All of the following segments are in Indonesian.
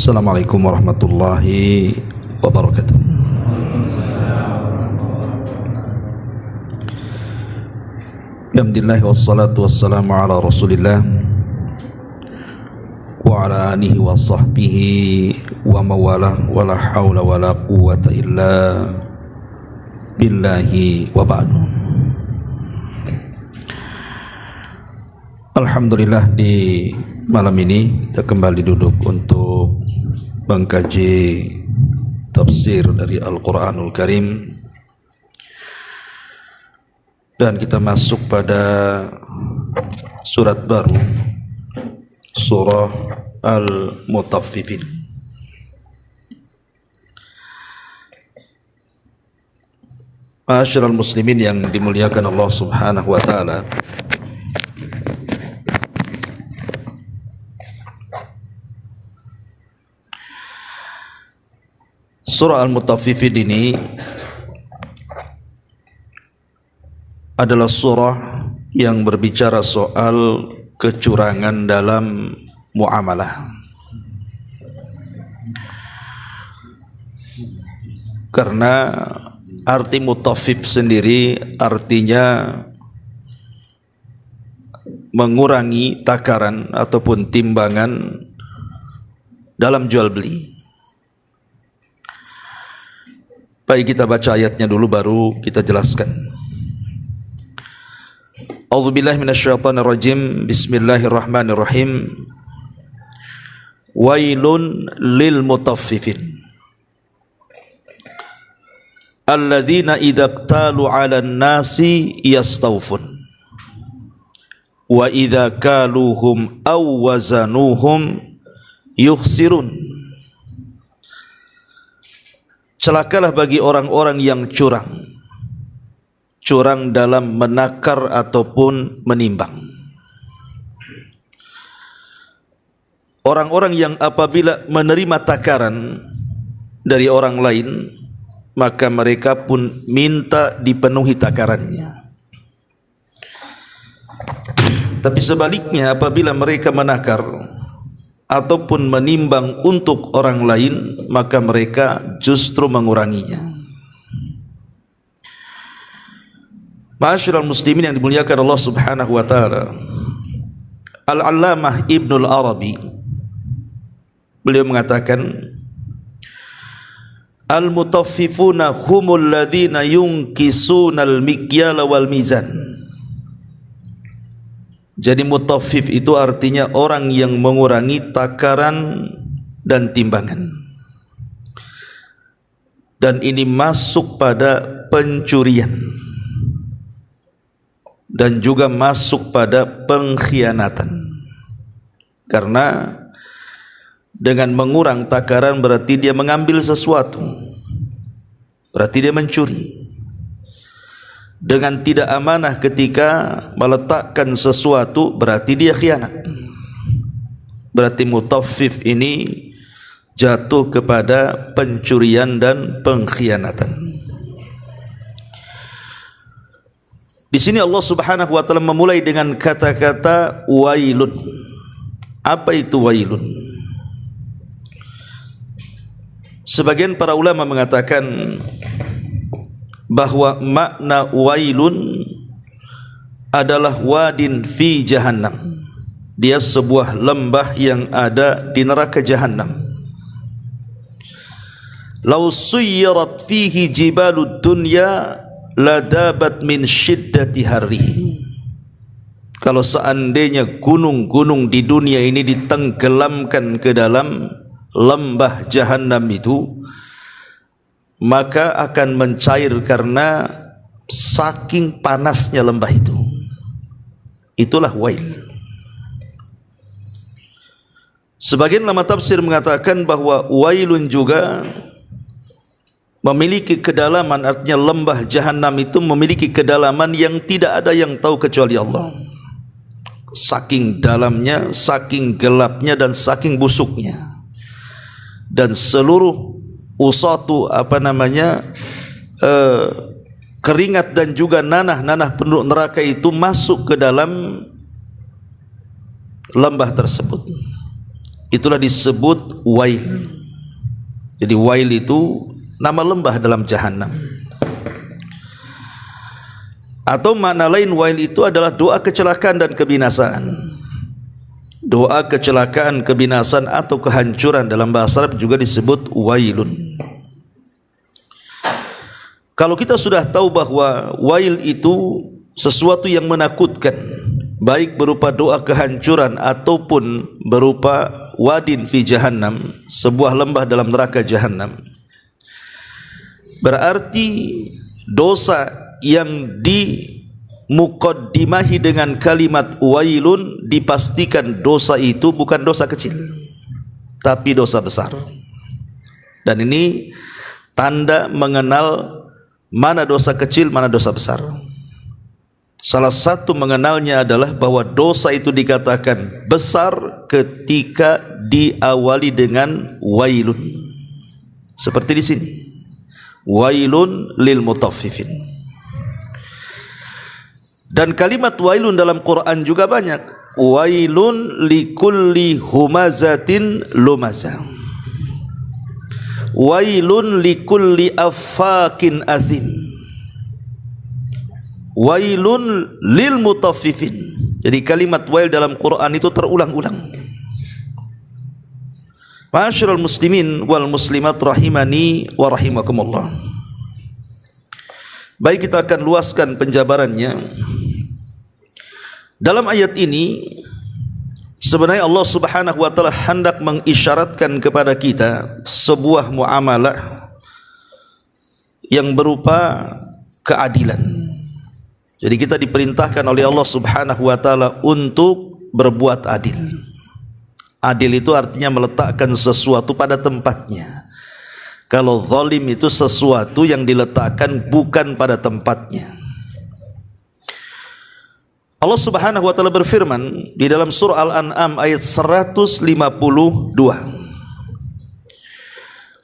Assalamualaikum warahmatullahi wabarakatuh. Alhamdulillah wassalatu wassalamu ala Rasulillah wa ala alihi wa sahbihi wa mawalah wa la hawla wa la quwwata illa billahi wa ba'du. Alhamdulillah, di malam ini kita kembali duduk untuk mengkaji tafsir dari Al-Quranul Karim, dan kita masuk pada surat baru, surah Al-Mutaffifin. Ma'asyiral muslimin yang dimuliakan Allah Subhanahu wa taala, surah Al-Mutaffifin ini adalah surah yang berbicara soal kecurangan dalam muamalah. Karena arti mutaffif sendiri artinya mengurangi takaran ataupun timbangan dalam jual beli. Baik, kita baca ayatnya dulu baru kita jelaskan. A'udzubillahi minasyaitonirrajim. Bismillahirrahmanirrahim. Wailun lil mutaffifin alladzina idza iktalu 'alan nasi yastawfun wa idza kaluhum aw wazanuhum yukhsirun. Celakalah bagi orang-orang yang curang dalam menakar ataupun menimbang. Orang-orang yang apabila menerima takaran dari orang lain, maka mereka pun minta dipenuhi takarannya. Tapi sebaliknya, apabila mereka menakar ataupun menimbang untuk orang lain, maka mereka justru menguranginya. Ma'asyiral muslimin yang dimuliakan Allah Subhanahu wa taala, Al-Allamah Ibnul Arabi beliau mengatakan, al-mutaffifuna humul ladzina yunkisuna al-mikyala wal mizan. Jadi mutaffif itu artinya orang yang mengurangi takaran dan timbangan. Dan ini masuk pada pencurian dan juga masuk pada pengkhianatan. Karena dengan mengurang takaran berarti dia mengambil sesuatu, berarti dia mencuri. Dengan tidak amanah ketika meletakkan sesuatu berarti dia khianat. Berarti mutaffif ini jatuh kepada pencurian dan pengkhianatan. Di sini Allah Subhanahu wa taala memulai dengan kata-kata wailun. Apa itu wailun? Sebagian para ulama mengatakan bahwa makna wailun adalah wadin fi jahannam. Dia sebuah lembah yang ada di neraka jahannam. Lau suyyirat fihi jibalud dunya ladabat min syiddati harrihi. Kalau seandainya gunung-gunung di dunia ini ditenggelamkan ke dalam lembah jahannam itu, maka akan mencair karena saking panasnya lembah itu. Itulah wail. Sebagian ulama tafsir mengatakan bahwa wailun juga memiliki kedalaman, artinya lembah jahannam itu memiliki kedalaman yang tidak ada yang tahu kecuali Allah. Saking dalamnya, saking gelapnya, dan saking busuknya. Dan seluruh usatu keringat dan juga nanah penduduk neraka itu masuk ke dalam lembah tersebut. Itulah disebut Wail. Jadi Wail itu nama lembah dalam Jahannam. Atau makna lain Wail itu adalah doa kecelakaan dan kebinasaan. Doa kecelakaan, kebinasaan atau kehancuran dalam bahasa Arab juga disebut wailun. Kalau kita sudah tahu bahwa wail itu sesuatu yang menakutkan, baik berupa doa kehancuran ataupun berupa wadin fi jahannam, sebuah lembah dalam neraka jahannam, berarti dosa yang dimukaddimahi dengan kalimat wailun dipastikan dosa itu bukan dosa kecil, tapi dosa besar. Dan ini tanda mengenal mana dosa kecil, mana dosa besar. Salah satu mengenalnya adalah bahwa dosa itu dikatakan besar ketika diawali dengan wailun. Seperti di sini, wailun lil mutaffifin. Dan kalimat wailun dalam Quran juga banyak. Wailun likulli humazatin lumazah. Wailun likulli affakin athim. Wailun lil mutaffifin. Jadi kalimat wail dalam Quran itu terulang-ulang. Ma'asyiral muslimin wal muslimat rahimani wa rahimakumullah. Baik, kita akan luaskan penjabarannya. Dalam ayat ini sebenarnya Allah Subhanahu wa taala hendak mengisyaratkan kepada kita sebuah muamalah yang berupa keadilan. Jadi kita diperintahkan oleh Allah Subhanahu wa taala untuk berbuat adil. Adil itu artinya meletakkan sesuatu pada tempatnya. Kalau zalim itu sesuatu yang diletakkan bukan pada tempatnya. Allah Subhanahu wa taala berfirman di dalam surah Al-An'am ayat 152.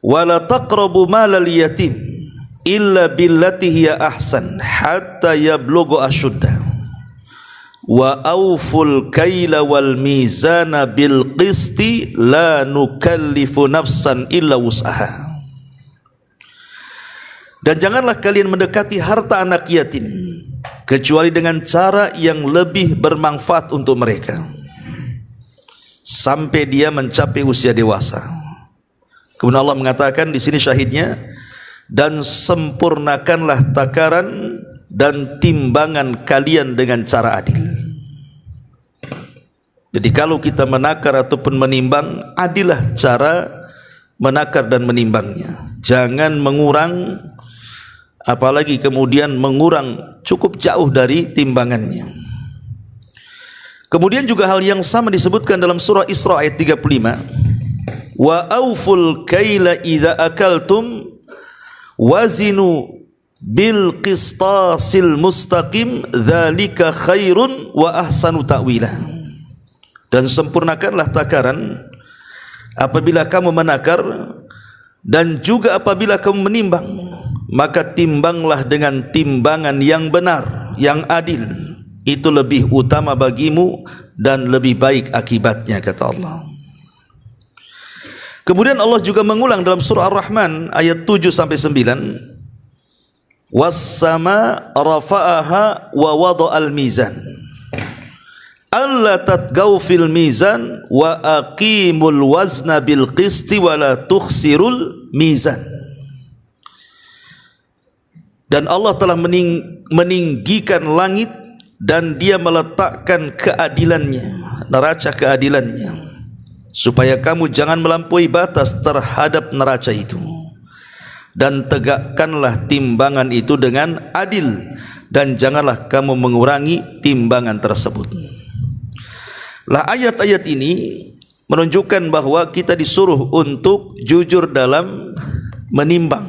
Wala taqrabu malal yatim illa billati hiya ahsan hatta yablugha ashuddah wa awful kaila wal mizana bil qisti la nukallifu nafsan illa wus'aha. Dan janganlah kalian mendekati harta anak yatim kecuali dengan cara yang lebih bermanfaat untuk mereka sampai dia mencapai usia dewasa. Kemudian Allah mengatakan di sini syahidnya, dan sempurnakanlah takaran dan timbangan kalian dengan cara adil. Jadi kalau kita menakar ataupun menimbang, adillah cara menakar dan menimbangnya. Jangan mengurang, apalagi kemudian mengurang cukup jauh dari timbangannya. Kemudian juga hal yang sama disebutkan dalam surah Isra ayat 35. Wa auful kaila idza akaltum wazinu bil qistasil mustaqim dzalika khairun wa ahsanu ta'wila. Dan sempurnakanlah takaran apabila kamu menakar, dan juga apabila kamu menimbang, maka timbanglah dengan timbangan yang benar, yang adil. Itu lebih utama bagimu dan lebih baik akibatnya, kata Allah. Kemudian Allah juga mengulang dalam surah Ar-Rahman ayat 7 sampai 9. Was-sama rafa'aha wa wada'al mizan alla tatgaw fil mizan wa aqimul wazna bil qisti wa la tukhsirul mizan. Dan Allah telah meninggikan langit dan dia meletakkan keadilannya, neraca keadilannya, supaya kamu jangan melampaui batas terhadap neraca itu. Dan tegakkanlah timbangan itu dengan adil, dan janganlah kamu mengurangi timbangan tersebut. Lah, ayat-ayat ini menunjukkan bahwa kita disuruh untuk jujur dalam menimbang.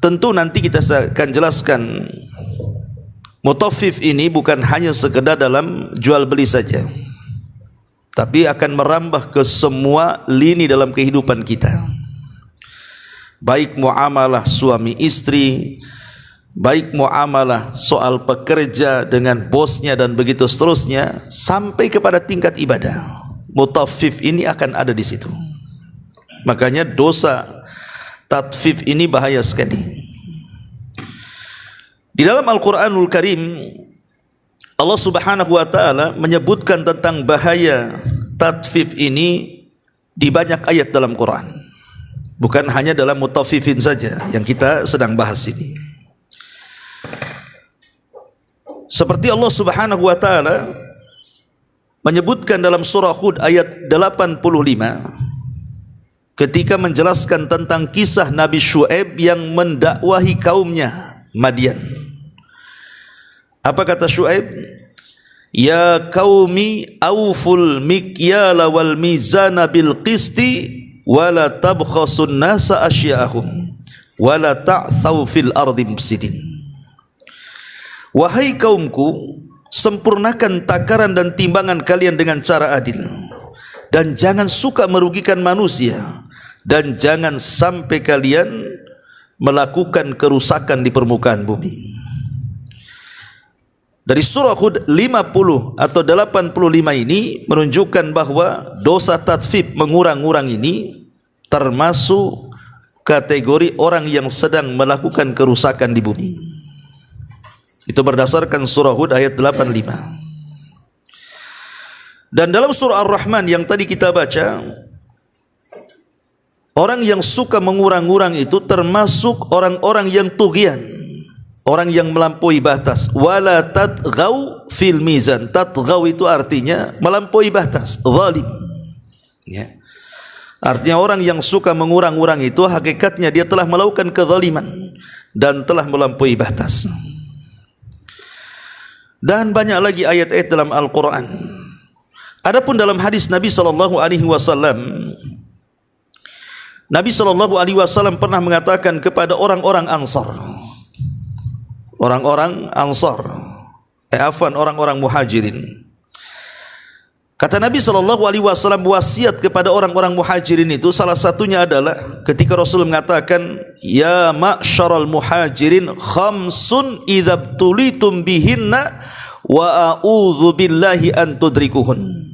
Tentu nanti kita akan jelaskan mutaffif ini bukan hanya sekedar dalam jual beli saja, tapi akan merambah ke semua lini dalam kehidupan kita. Baik muamalah suami istri, baik muamalah soal pekerja dengan bosnya dan begitu seterusnya, sampai kepada tingkat ibadah. mutaffif ini akan ada di situ. Makanya dosa tatfif ini bahaya sekali. Di dalam Al-Quranul Karim, Allah Subhanahu wa ta'ala menyebutkan tentang bahaya tatfif ini di banyak ayat dalam Quran. Bukan hanya dalam mutaffifin saja yang kita sedang bahas ini. Seperti Allah Subhanahu wa ta'ala menyebutkan dalam surah Hud ayat 85 ketika menjelaskan tentang kisah Nabi Syuaib yang mendakwahi kaumnya Madian. Apa kata Syuaib? Ya qaumi awful mikyala wal mizana bil qisti wala tabkhasun nasa asya'ahum wala ta'thaw fil ardi mufsidin. Wahai kaumku, sempurnakan takaran dan timbangan kalian dengan cara adil, dan jangan suka merugikan manusia, dan jangan sampai kalian melakukan kerusakan di permukaan bumi. Dari surah Hud 50 atau 85 ini menunjukkan bahwa dosa tatfif mengurang-urang ini termasuk kategori orang yang sedang melakukan kerusakan di bumi. Itu berdasarkan surah Hud ayat 85. Dan dalam surah Ar-Rahman yang tadi kita baca, orang yang suka mengurang-urang itu termasuk orang-orang yang tughyan, orang yang melampaui batas. Wala tatghaw fil mizan. Tatghaw itu artinya melampaui batas, zalim. Ya. Artinya orang yang suka mengurang-urang itu hakikatnya dia telah melakukan kezaliman dan telah melampaui batas. Dan banyak lagi ayat-ayat dalam Al-Quran. Adapun dalam hadis Nabi SAW, Nabi SAW pernah mengatakan kepada orang-orang Ansar, orang-orang Muhajirin. Kata Nabi SAW wasiat kepada orang-orang Muhajirin itu, salah satunya adalah ketika Rasul mengatakan, ya ma'syaral muhajirin khamsun idzabtulitum bihinna wa a'udzu billahi an tudrikuhun.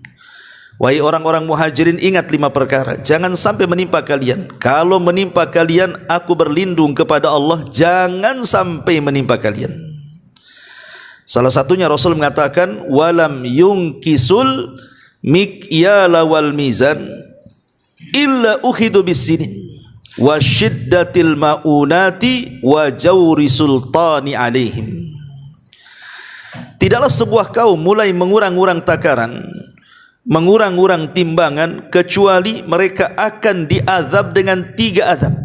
Wahai orang-orang Muhajirin, ingat 5 perkara, jangan sampai menimpa kalian. Kalau menimpa kalian, aku berlindung kepada Allah, jangan sampai menimpa kalian. Salah satunya Rasul mengatakan, walam yungkisul mikyala wal mizan illa ukhidu bisinin wa syiddatil maunati wa jawri sultani alaihim. Tidaklah sebuah kaum mulai mengurang-urang takaran, mengurang-urang timbangan, kecuali mereka akan diazab dengan 3 azab.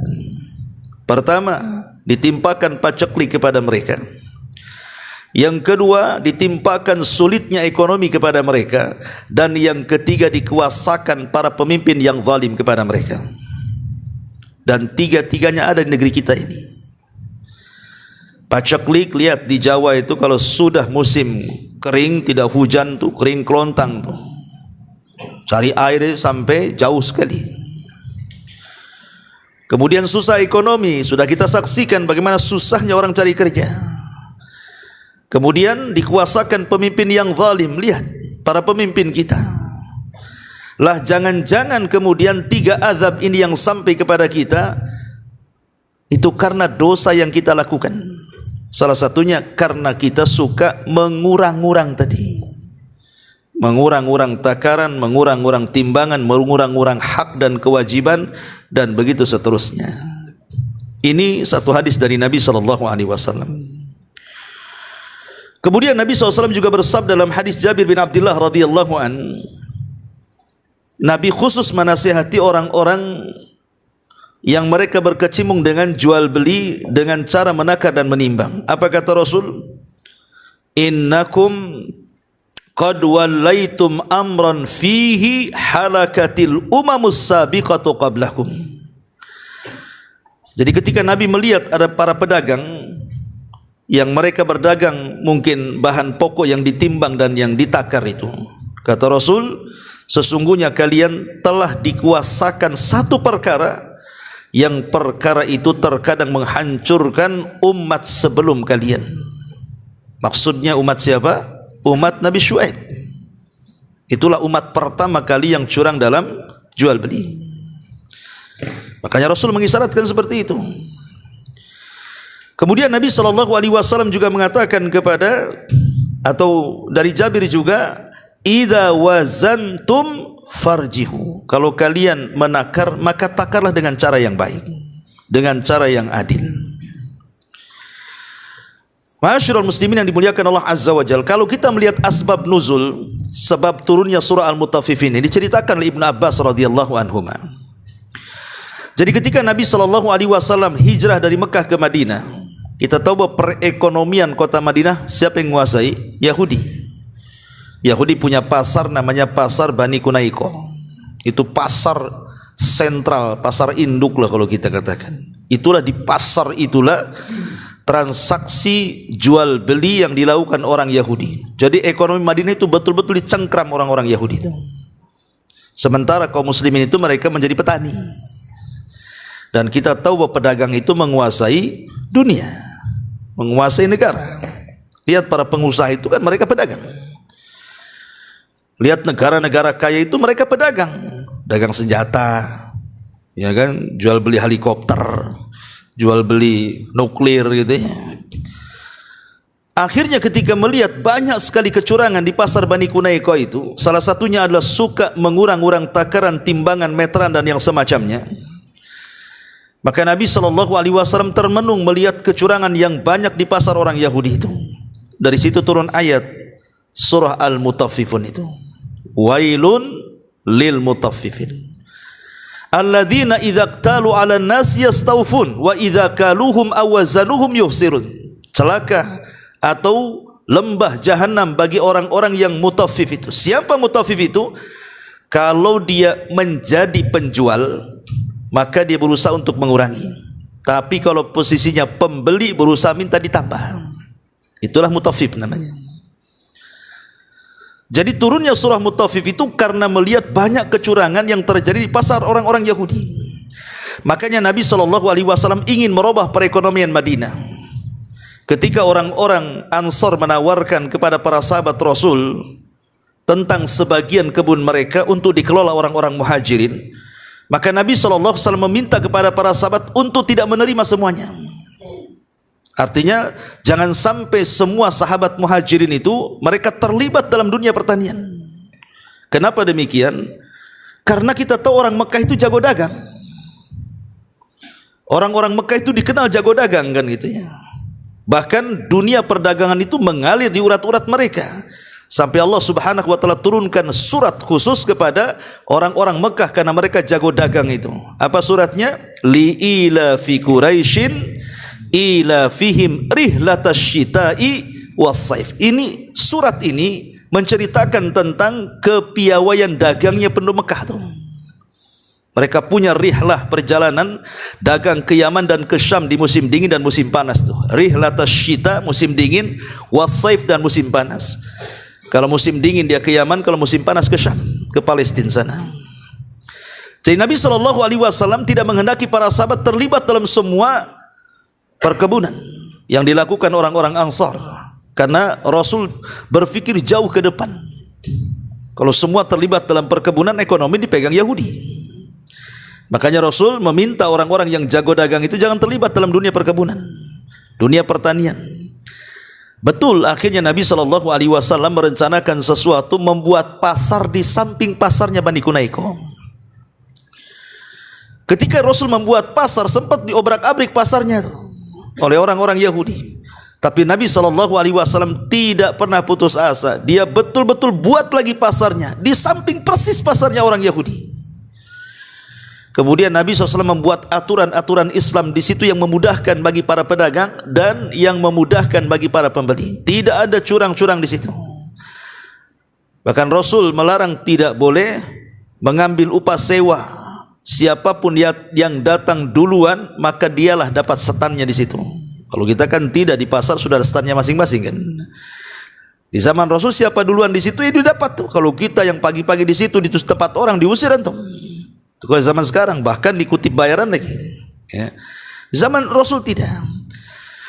Pertama, ditimpakan paceklik kepada mereka. Yang kedua, ditimpakan sulitnya ekonomi kepada mereka. Dan yang ketiga, dikuasakan para pemimpin yang zalim kepada mereka. Dan 3-tiganya ada di negeri kita ini. Paceklik, lihat di Jawa itu kalau sudah musim kering, tidak hujan tuh, kering kelontang tuh. Cari air sampai jauh sekali. Kemudian susah ekonomi, sudah kita saksikan bagaimana susahnya orang cari kerja. Kemudian dikuasakan pemimpin yang zalim, lihat para pemimpin kita. Lah jangan-jangan kemudian 3 azab ini yang sampai kepada kita itu karena dosa yang kita lakukan. Salah satunya karena kita suka mengurang-urang tadi. Mengurang-urang takaran, mengurang-urang timbangan, mengurang-urang hak dan kewajiban, dan begitu seterusnya. Ini satu hadis dari Nabi SAW. Kemudian Nabi SAW juga bersabda dalam hadis Jabir bin Abdullah radhiyallahu an, Nabi khusus menasihati orang-orang yang mereka berkecimpung dengan jual beli dengan cara menakar dan menimbang. Apa kata Rasul? Innakum qad wallaitum amran fihi halakatil umamus sabiqatu qablakum. Jadi ketika Nabi melihat ada para pedagang yang mereka berdagang mungkin bahan pokok yang ditimbang dan yang ditakar itu, kata Rasul, sesungguhnya kalian telah dikuasakan satu perkara yang perkara itu terkadang menghancurkan umat sebelum kalian. Maksudnya umat siapa? Umat Nabi Syuaib. Itulah umat pertama kali yang curang dalam jual beli. Makanya Rasul mengisyaratkan seperti itu. Kemudian Nabi SAW juga mengatakan kepada, atau dari Jabir juga, idza wazantum farjihu. Kalau kalian menakar, maka takarlah dengan cara yang baik, dengan cara yang adil. Ma'asyiral muslimin yang dimuliakan Allah Azza wa Jalla, kalau kita melihat asbab nuzul, sebab turunnya surah Al-Mutaffifin ini diceritakan oleh Ibnu Abbas radhiyallahu anhuma. Jadi ketika Nabi SAW hijrah dari Mekah ke Madinah, kita tahu bahwa perekonomian kota Madinah siapa yang menguasai? Yahudi. Yahudi punya pasar namanya pasar Bani Kunaiko. Itu pasar sentral, pasar induk lah kalau kita katakan. Itulah di pasar itulah transaksi jual beli yang dilakukan orang Yahudi. Jadi ekonomi Madinah itu betul-betul dicengkram orang-orang Yahudi itu. Sementara kaum muslimin itu mereka menjadi petani. Dan kita tahu bahwa pedagang itu menguasai dunia, menguasai negara. Lihat para pengusaha itu kan mereka pedagang. Lihat negara-negara kaya itu mereka pedagang, dagang senjata, ya kan, jual beli helikopter, jual beli nuklir gitu ya. Akhirnya ketika melihat banyak sekali kecurangan di pasar Bani Kunaiko itu, salah satunya adalah suka mengurang-urang takaran, timbangan, meteran dan yang semacamnya. Maka Nabi SAW termenung melihat kecurangan yang banyak di pasar orang Yahudi itu. Dari situ turun ayat surah Al-Mutaffifun itu. Wailun lil mutaffifin alladzina idza qtalu 'alan nas yastawfun wa idza kaluhum aw wazanuhum yuhsirun. Celaka atau lembah jahanam bagi orang-orang yang mutaffif itu. Siapa mutaffif itu? Kalau dia menjadi penjual, maka dia berusaha untuk mengurangi. Tapi kalau posisinya pembeli, berusaha minta ditambah. Itulah mutaffif namanya. Jadi turunnya surah Mutaffif itu karena melihat banyak kecurangan yang terjadi di pasar orang-orang Yahudi. Makanya Nabi SAW ingin merubah perekonomian Madinah. Ketika orang-orang Ansar menawarkan kepada para sahabat Rasul tentang sebagian kebun mereka untuk dikelola orang-orang Muhajirin, maka Nabi SAW meminta kepada para sahabat untuk tidak menerima semuanya. Artinya jangan sampai semua sahabat Muhajirin itu mereka terlibat dalam dunia pertanian. Kenapa demikian? Karena kita tahu orang Mekah itu jago dagang. Orang-orang Mekah itu dikenal jago dagang kan gitu ya. Bahkan dunia perdagangan itu mengalir di urat-urat mereka. Sampai Allah Subhanahu wa taala turunkan surat khusus kepada orang-orang Mekah karena mereka jago dagang itu. Apa suratnya? Li ila fi Quraisyin ila fihim rihlatash syita'i was-saif. Ini surat ini menceritakan tentang kepiawaian dagangnya penduduk Mekah tuh. Mereka punya rihlah, perjalanan dagang ke Yaman dan ke Syam di musim dingin dan musim panas tuh. Rihlatash syita musim dingin, was-saif dan musim panas. Kalau musim dingin dia ke Yaman, kalau musim panas ke Syam, ke Palestina sana. Jadi Nabi SAW tidak menghendaki para sahabat terlibat dalam semua perkebunan yang dilakukan orang-orang Ansar, karena Rasul berpikir jauh ke depan. Kalau semua terlibat dalam perkebunan, ekonomi dipegang Yahudi. Makanya Rasul meminta orang-orang yang jago dagang itu jangan terlibat dalam dunia perkebunan, dunia pertanian. Betul, akhirnya Nabi SAW merencanakan sesuatu, membuat pasar di samping pasarnya Bani Kunaiko. Ketika Rasul membuat pasar, sempat diobrak-abrik pasarnya tuh oleh orang-orang Yahudi. Tapi Nabi SAW tidak pernah putus asa. Dia betul-betul buat lagi pasarnya di samping persis pasarnya orang Yahudi. Kemudian Nabi SAW membuat aturan-aturan Islam di situ yang memudahkan bagi para pedagang dan yang memudahkan bagi para pembeli. Tidak ada curang-curang di situ. Bahkan Rasul melarang tidak boleh mengambil upah sewa. Siapapun yang datang duluan, maka dialah dapat setannya di situ. Kalau kita kan tidak, di pasar sudah ada setannya masing-masing kan. Di zaman Rasul siapa duluan di situ, itu dapat tuh. Kalau kita yang pagi-pagi di situ di tempat orang, diusir antum. Kalau zaman sekarang bahkan dikutip bayaran lagi. Ya. Zaman Rasul tidak.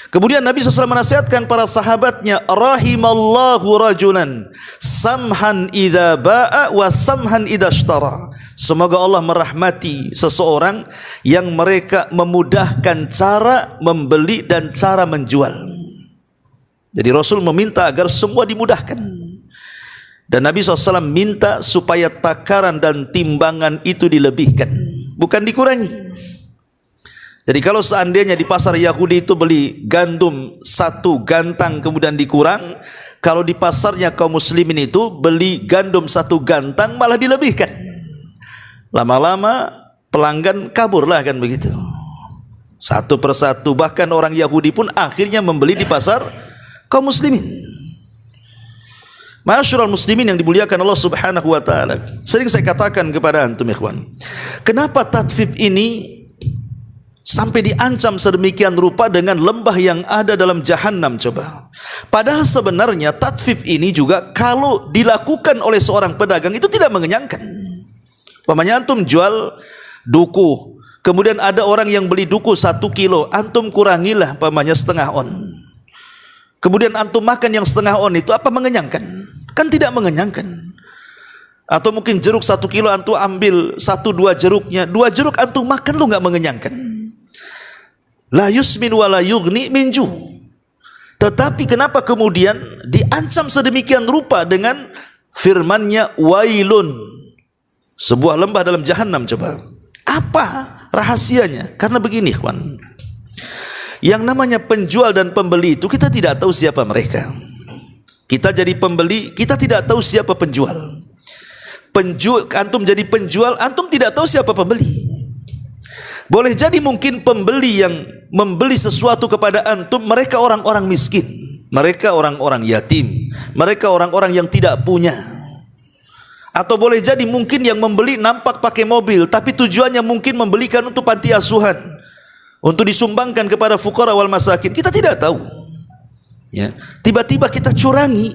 Kemudian Nabi SAW menasihatkan para sahabatnya, rahimallahu rajulan samhan idza ba'a wa samhan idza ishtara. Semoga Allah merahmati seseorang yang mereka memudahkan cara membeli dan cara menjual. Jadi Rasul meminta agar semua dimudahkan. Dan Nabi SAW minta supaya takaran dan timbangan itu dilebihkan, bukan dikurangi. Jadi kalau seandainya di pasar Yahudi itu beli gandum 1 gantang kemudian dikurang, kalau di pasarnya kaum muslimin itu beli gandum 1 gantang malah dilebihkan. Lama-lama pelanggan kaburlah kan begitu. Satu persatu, bahkan orang Yahudi pun akhirnya membeli di pasar kaum muslimin. Ma'asyiral muslimin yang dimuliakan Allah Subhanahu wa taala. Sering saya katakan kepada antum ikhwan, kenapa tatfif ini sampai diancam sedemikian rupa dengan lembah yang ada dalam jahanam coba. Padahal sebenarnya tatfif ini juga kalau dilakukan oleh seorang pedagang itu tidak mengenyangkan. Umpamanya antum jual duku, kemudian ada orang yang beli duku 1 kilo, antum kurangilah umpamanya setengah on. Kemudian antum makan yang setengah on itu, apa mengenyangkan? Kan tidak mengenyangkan. Atau mungkin jeruk 1 kilo antum ambil 1-2 jeruknya, 2 jeruk antum makan lu enggak mengenyangkan. La yusmin wa la yughni min ju'. Tetapi kenapa kemudian diancam sedemikian rupa dengan firman-Nya wailun, sebuah lembah dalam jahanam coba. Apa rahasianya? Karena begini ikhwan, yang namanya penjual dan pembeli itu kita tidak tahu siapa mereka. Kita jadi pembeli, kita tidak tahu siapa penjual. Antum jadi penjual, antum tidak tahu siapa pembeli. Boleh jadi mungkin pembeli yang membeli sesuatu kepada antum, mereka orang-orang miskin, mereka orang-orang yatim, mereka orang-orang yang tidak punya. Atau boleh jadi mungkin yang membeli nampak pakai mobil, tapi tujuannya mungkin membelikan untuk panti asuhan, untuk disumbangkan kepada fuqara wal masakin. Kita tidak tahu. Ya, tiba-tiba kita curangi.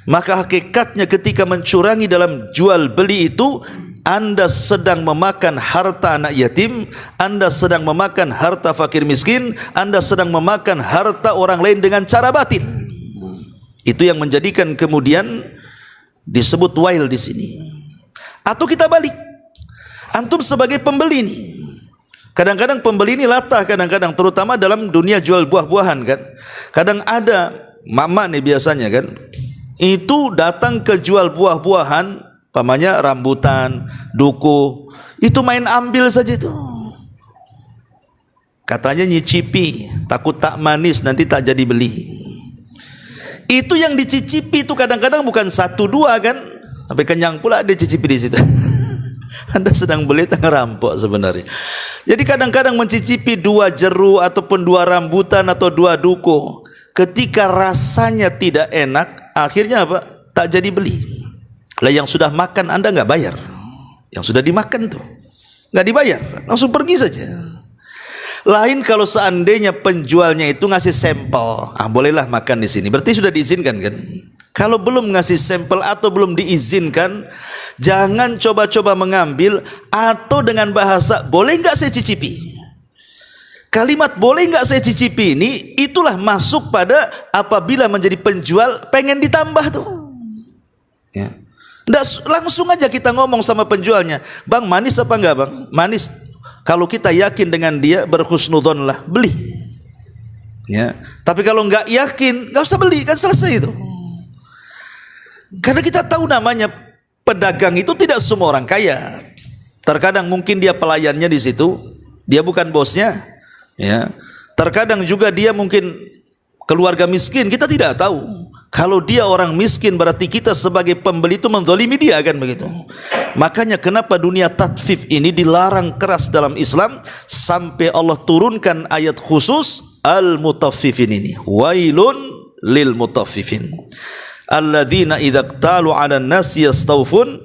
Maka hakikatnya ketika mencurangi dalam jual beli itu, Anda sedang memakan harta anak yatim, Anda sedang memakan harta fakir miskin, Anda sedang memakan harta orang lain dengan cara batil. Itu yang menjadikan kemudian disebut wail di sini. Atau kita balik, antum sebagai pembeli ini, kadang-kadang pembeli ini latah, kadang-kadang terutama dalam dunia jual buah-buahan kan. Kadang ada mama nih biasanya kan, itu datang ke jual buah-buahan, pamannya rambutan, duku, itu main ambil saja itu. Katanya nyicipi, takut tak manis nanti tak jadi beli. Itu yang dicicipi itu kadang-kadang bukan 1-2 kan, sampai kenyang pula dia cicipi di situ. Anda sedang beli tengah rampok sebenarnya. Jadi kadang-kadang mencicipi 2 jeruk ataupun 2 rambutan atau 2 duku, ketika rasanya tidak enak, akhirnya apa? Tak jadi beli. Lah yang sudah makan Anda enggak bayar. Yang sudah dimakan tuh enggak dibayar, langsung pergi saja. Lain kalau seandainya penjualnya itu ngasih sampel, bolehlah makan di sini. Berarti sudah diizinkan kan? Kalau belum ngasih sampel atau belum diizinkan, jangan coba-coba mengambil. Atau dengan bahasa, boleh enggak saya cicipi? Kalimat boleh enggak saya cicipi ini, itulah masuk pada apabila menjadi penjual pengen ditambah tuh. Ya. Langsung aja kita ngomong sama penjualnya, bang manis apa enggak bang? Manis. Kalau kita yakin dengan dia, berhusnudzon lah, beli. Ya. Tapi kalau enggak yakin, enggak usah beli, kan selesai itu. Karena kita tahu namanya pedagang itu tidak semua orang kaya. Terkadang mungkin dia pelayannya di situ, dia bukan bosnya. Ya. Terkadang juga dia mungkin keluarga miskin, kita tidak tahu. Kalau dia orang miskin berarti kita sebagai pembeli itu menzalimi dia kan begitu. Makanya kenapa dunia tatfif ini dilarang keras dalam Islam, sampai Allah turunkan ayat khusus al-mutaffifin ini. Wailun lil mutaffifin alladzina idza qtalu 'alan nasi yastawfun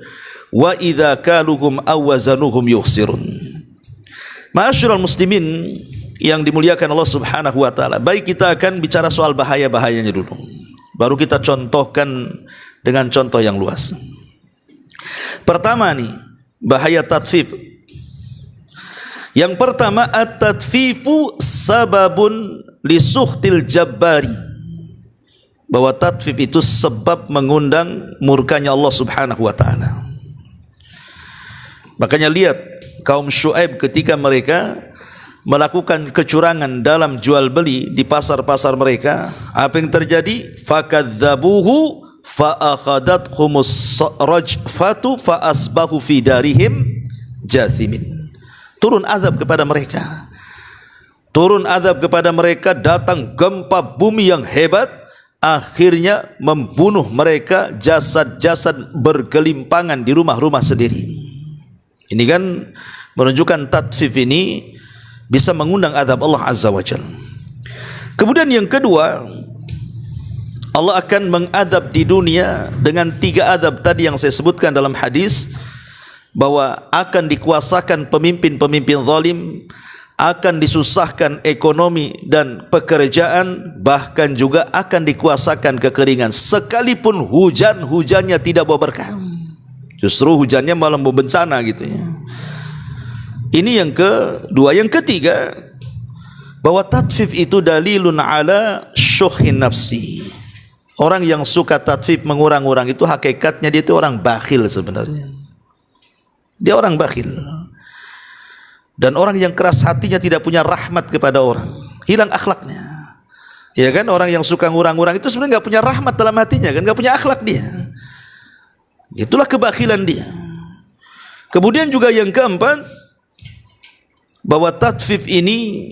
wa idza kaluhum aw wazanuhum yukhsirun. Ma'asyiral muslimin yang dimuliakan Allah Subhanahu wa taala, baik kita akan bicara soal bahaya-bahayanya dulu. Baru kita contohkan dengan contoh yang luas. Pertama nih, bahaya tatfif. Yang pertama, at-tatfifu sababun li suhtil jabbari, bahwa tatfif itu sebab mengundang murkanya Allah Subhanahu wa taala. Makanya lihat kaum Syuaib ketika mereka melakukan kecurangan dalam jual beli di pasar-pasar mereka, apa yang terjadi? Fakadzabuhu fa akhadathhumus rajfatu fa asbahu fi darihim jathimin. Turun azab kepada mereka. Turun azab kepada mereka, datang gempa bumi yang hebat, akhirnya membunuh mereka, jasad-jasad bergelimpangan di rumah-rumah sendiri. Ini kan menunjukkan tatfif ini bisa mengundang azab Allah Azza wa Jalla. Kemudian yang kedua, Allah akan mengadab di dunia dengan 3 azab tadi yang saya sebutkan dalam hadis, bahwa akan dikuasakan pemimpin-pemimpin zalim, akan disusahkan ekonomi dan pekerjaan, bahkan juga akan dikuasakan kekeringan. Sekalipun hujannya tidak bawa berkah, justru hujannya malah membawa bencana gitu ya. Ini yang kedua. Yang ketiga, bahwa tatfif itu dalilun ala syuhin nafsi. Orang yang suka tatfif, mengurang-urang, itu hakikatnya dia itu orang bakhil sebenarnya. Dia orang bakhil. Dan orang yang keras hatinya, tidak punya rahmat kepada orang, hilang akhlaknya. Ya kan, orang yang suka ngurang-ngurang itu sebenarnya enggak punya rahmat dalam hatinya kan, enggak punya akhlak dia. Itulah kebakhilan dia. Kemudian juga yang keempat, bahwa tatfif ini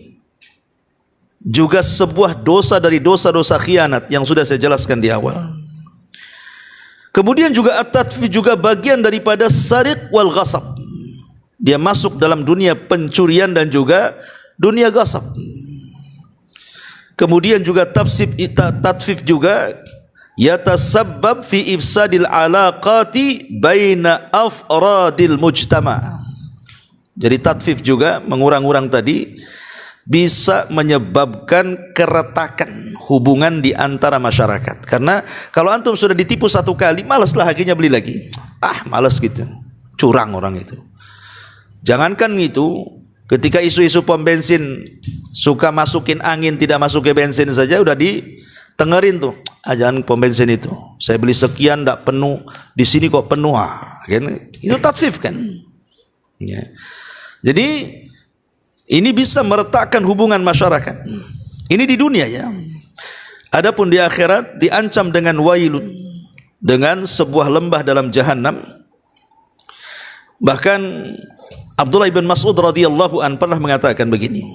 juga sebuah dosa dari dosa-dosa khianat yang sudah saya jelaskan di awal. Kemudian juga at-tatfif juga bagian daripada sariq wal ghasab. Dia masuk dalam dunia pencurian dan juga dunia ghasab. Kemudian juga tatfif juga yatasabbab fi ifsadil alaqati baina afradil mujtama'. Jadi tatfif juga, mengurang-urang tadi, bisa menyebabkan keretakan hubungan di antara masyarakat. Karena kalau antum sudah ditipu satu kali, malaslah akhirnya beli lagi. Malas gitu. Curang orang itu. Jangankan itu, ketika isu-isu pom bensin suka masukin angin, tidak masuk ke bensin saja udah ditengerin tuh. Jangan pom bensin itu. Saya beli sekian tidak penuh, di sini kok penuh. Itu tatfif kan. Ya. Jadi ini bisa meretakkan hubungan masyarakat. Ini di dunia ya. Adapun di akhirat diancam dengan wailun, dengan sebuah lembah dalam jahannam. Bahkan Abdullah bin Mas'ud radhiyallahu an pernah mengatakan begini,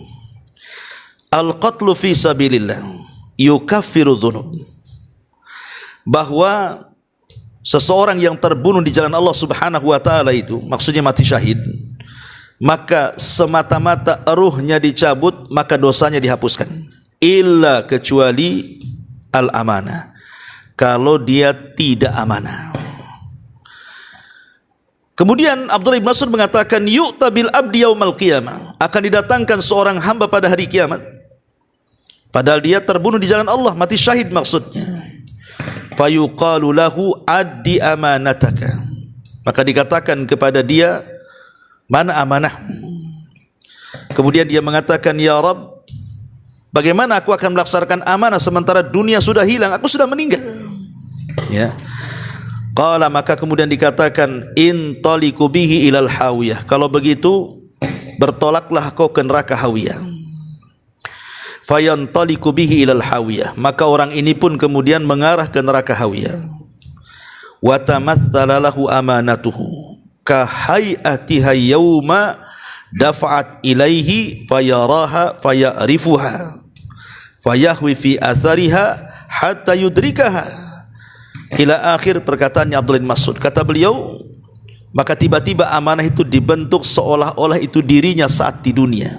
al-qatlu fi sabilillah yukaffiru dzunub. Bahwa seseorang yang terbunuh di jalan Allah Subhanahu wa taala itu, maksudnya mati syahid, maka semata-mata ruhnya dicabut, maka dosanya dihapuskan, illa kecuali al-amanah, kalau dia tidak amanah. Kemudian Abdullah bin Mas'ud mengatakan, yu'ta bil abdi yaumal qiyamah, akan didatangkan seorang hamba pada hari kiamat, padahal dia terbunuh di jalan Allah, mati syahid maksudnya. Fayuqalu lahu addi amanataka, maka dikatakan kepada dia, mana amanah? Kemudian dia mengatakan, ya Rabb, bagaimana aku akan melaksanakan amanah sementara dunia sudah hilang, aku sudah meninggal. Ya. Qala, maka kemudian dikatakan, intaliqu bihi ilal hawiyah, kalau begitu bertolaklah kau ke neraka hawiyah. Fayantaliqu bihi ilal hawiyah, maka orang ini pun kemudian mengarah ke neraka hawiyah. Wa tamatsala lahu amanatuhu kahayatiha yawma dafa'at ilaihi fayaraha fayarifuha fayahwi fi athariha hatta yudrikaha, ila akhir perkataannya Abdullah bin Mas'ud. Kata beliau, maka tiba-tiba amanah itu dibentuk seolah-olah itu dirinya saat di dunia.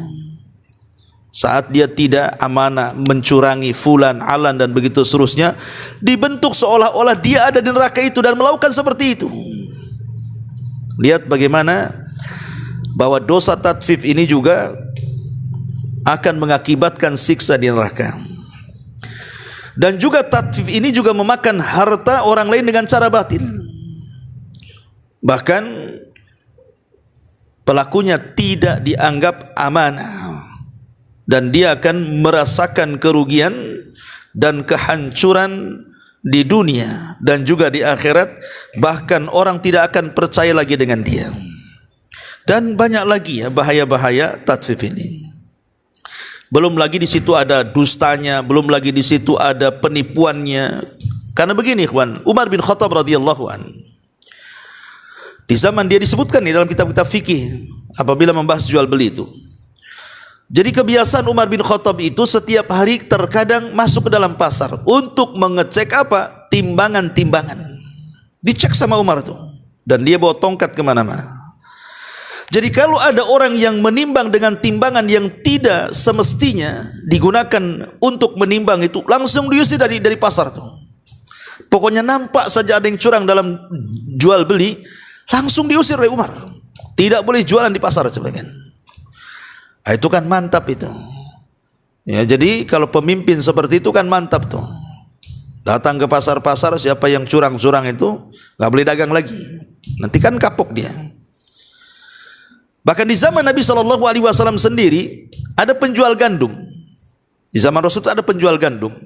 Saat dia tidak amanah, mencurangi fulan, alan dan begitu seterusnya, dibentuk seolah-olah dia ada di neraka itu dan melakukan seperti itu. Lihat bagaimana bahwa dosa tatfif ini juga akan mengakibatkan siksa di neraka. Dan juga tatfif ini juga memakan harta orang lain dengan cara batil. Bahkan pelakunya tidak dianggap amanah, dan dia akan merasakan kerugian dan kehancuran di dunia dan juga di akhirat, bahkan orang tidak akan percaya lagi dengan dia. Dan banyak lagi ya bahaya-bahaya tatfif ini. Belum lagi di situ ada dustanya, belum lagi di situ ada penipuannya. Karena begini ikhwan, Umar bin Khattab radhiyallahu an, di zaman dia disebutkan di dalam kitab-kitab fikih apabila membahas jual beli itu. Jadi kebiasaan Umar bin Khattab itu setiap hari terkadang masuk ke dalam pasar untuk mengecek apa? Timbangan-timbangan. Dicek sama Umar tuh. Dan dia bawa tongkat kemana-mana. Jadi kalau ada orang yang menimbang dengan timbangan yang tidak semestinya digunakan untuk menimbang itu, langsung diusir dari pasar tuh. Pokoknya nampak saja ada yang curang dalam jual beli, langsung diusir oleh Umar. Tidak boleh jualan di pasar sebagian. Nah, itu kan mantap itu. Ya, jadi kalau pemimpin seperti itu kan mantap tuh. Datang ke pasar-pasar, siapa yang curang-curang itu nggak boleh dagang lagi. Nanti kan kapok dia. Bahkan di zaman Nabi SAW sendiri ada penjual gandum. Di zaman Rasul ada penjual gandum.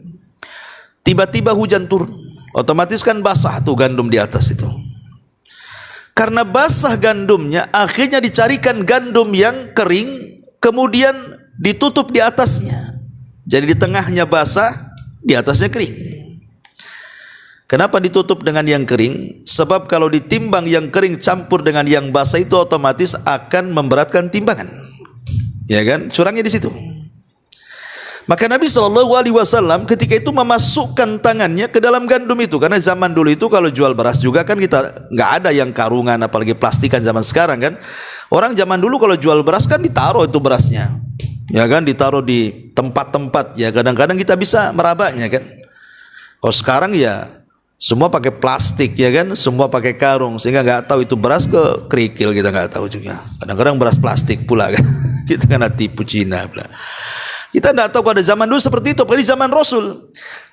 Tiba-tiba hujan turun, otomatis kan basah tuh gandum di atas itu. Karena basah gandumnya, akhirnya dicarikan gandum yang kering, kemudian ditutup di atasnya. Jadi di tengahnya basah, di atasnya kering. Kenapa ditutup dengan yang kering? Sebab kalau ditimbang yang kering campur dengan yang basah itu otomatis akan memberatkan timbangan. Ya kan? Curangnya di situ. Maka Nabi SAW ketika itu memasukkan tangannya ke dalam gandum itu. Karena zaman dulu itu kalau jual beras juga kan kita nggak ada yang karungan, apalagi plastikan zaman sekarang kan. Orang zaman dulu kalau jual beras kan ditaruh itu berasnya. Ya kan? Ditaruh di tempat-tempat. Ya kadang-kadang kita bisa merabanya kan. Kalau sekarang ya semua pakai plastik ya kan, semua pakai karung sehingga nggak tahu itu beras ke kerikil, kita nggak tahu juga. Kadang-kadang beras plastik pula kan, kita kena tipu Cina pula. Kita nggak tahu pada zaman dulu seperti itu, pada zaman Rasul.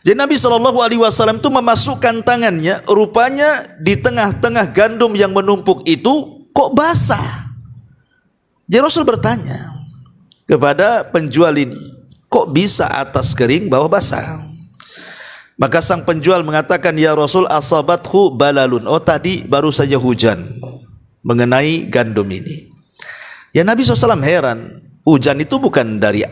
Jadi Nabi SAW itu memasukkan tangannya, rupanya di tengah-tengah gandum yang menumpuk itu kok basah. Jadi Rasul bertanya kepada penjual ini, kok bisa atas kering bawah basah? Maka sang penjual mengatakan, ya Rasul, asabathu balalun. Oh tadi baru saja hujan mengenai gandum ini. Ya Nabi SAW heran, hujan itu bukan dari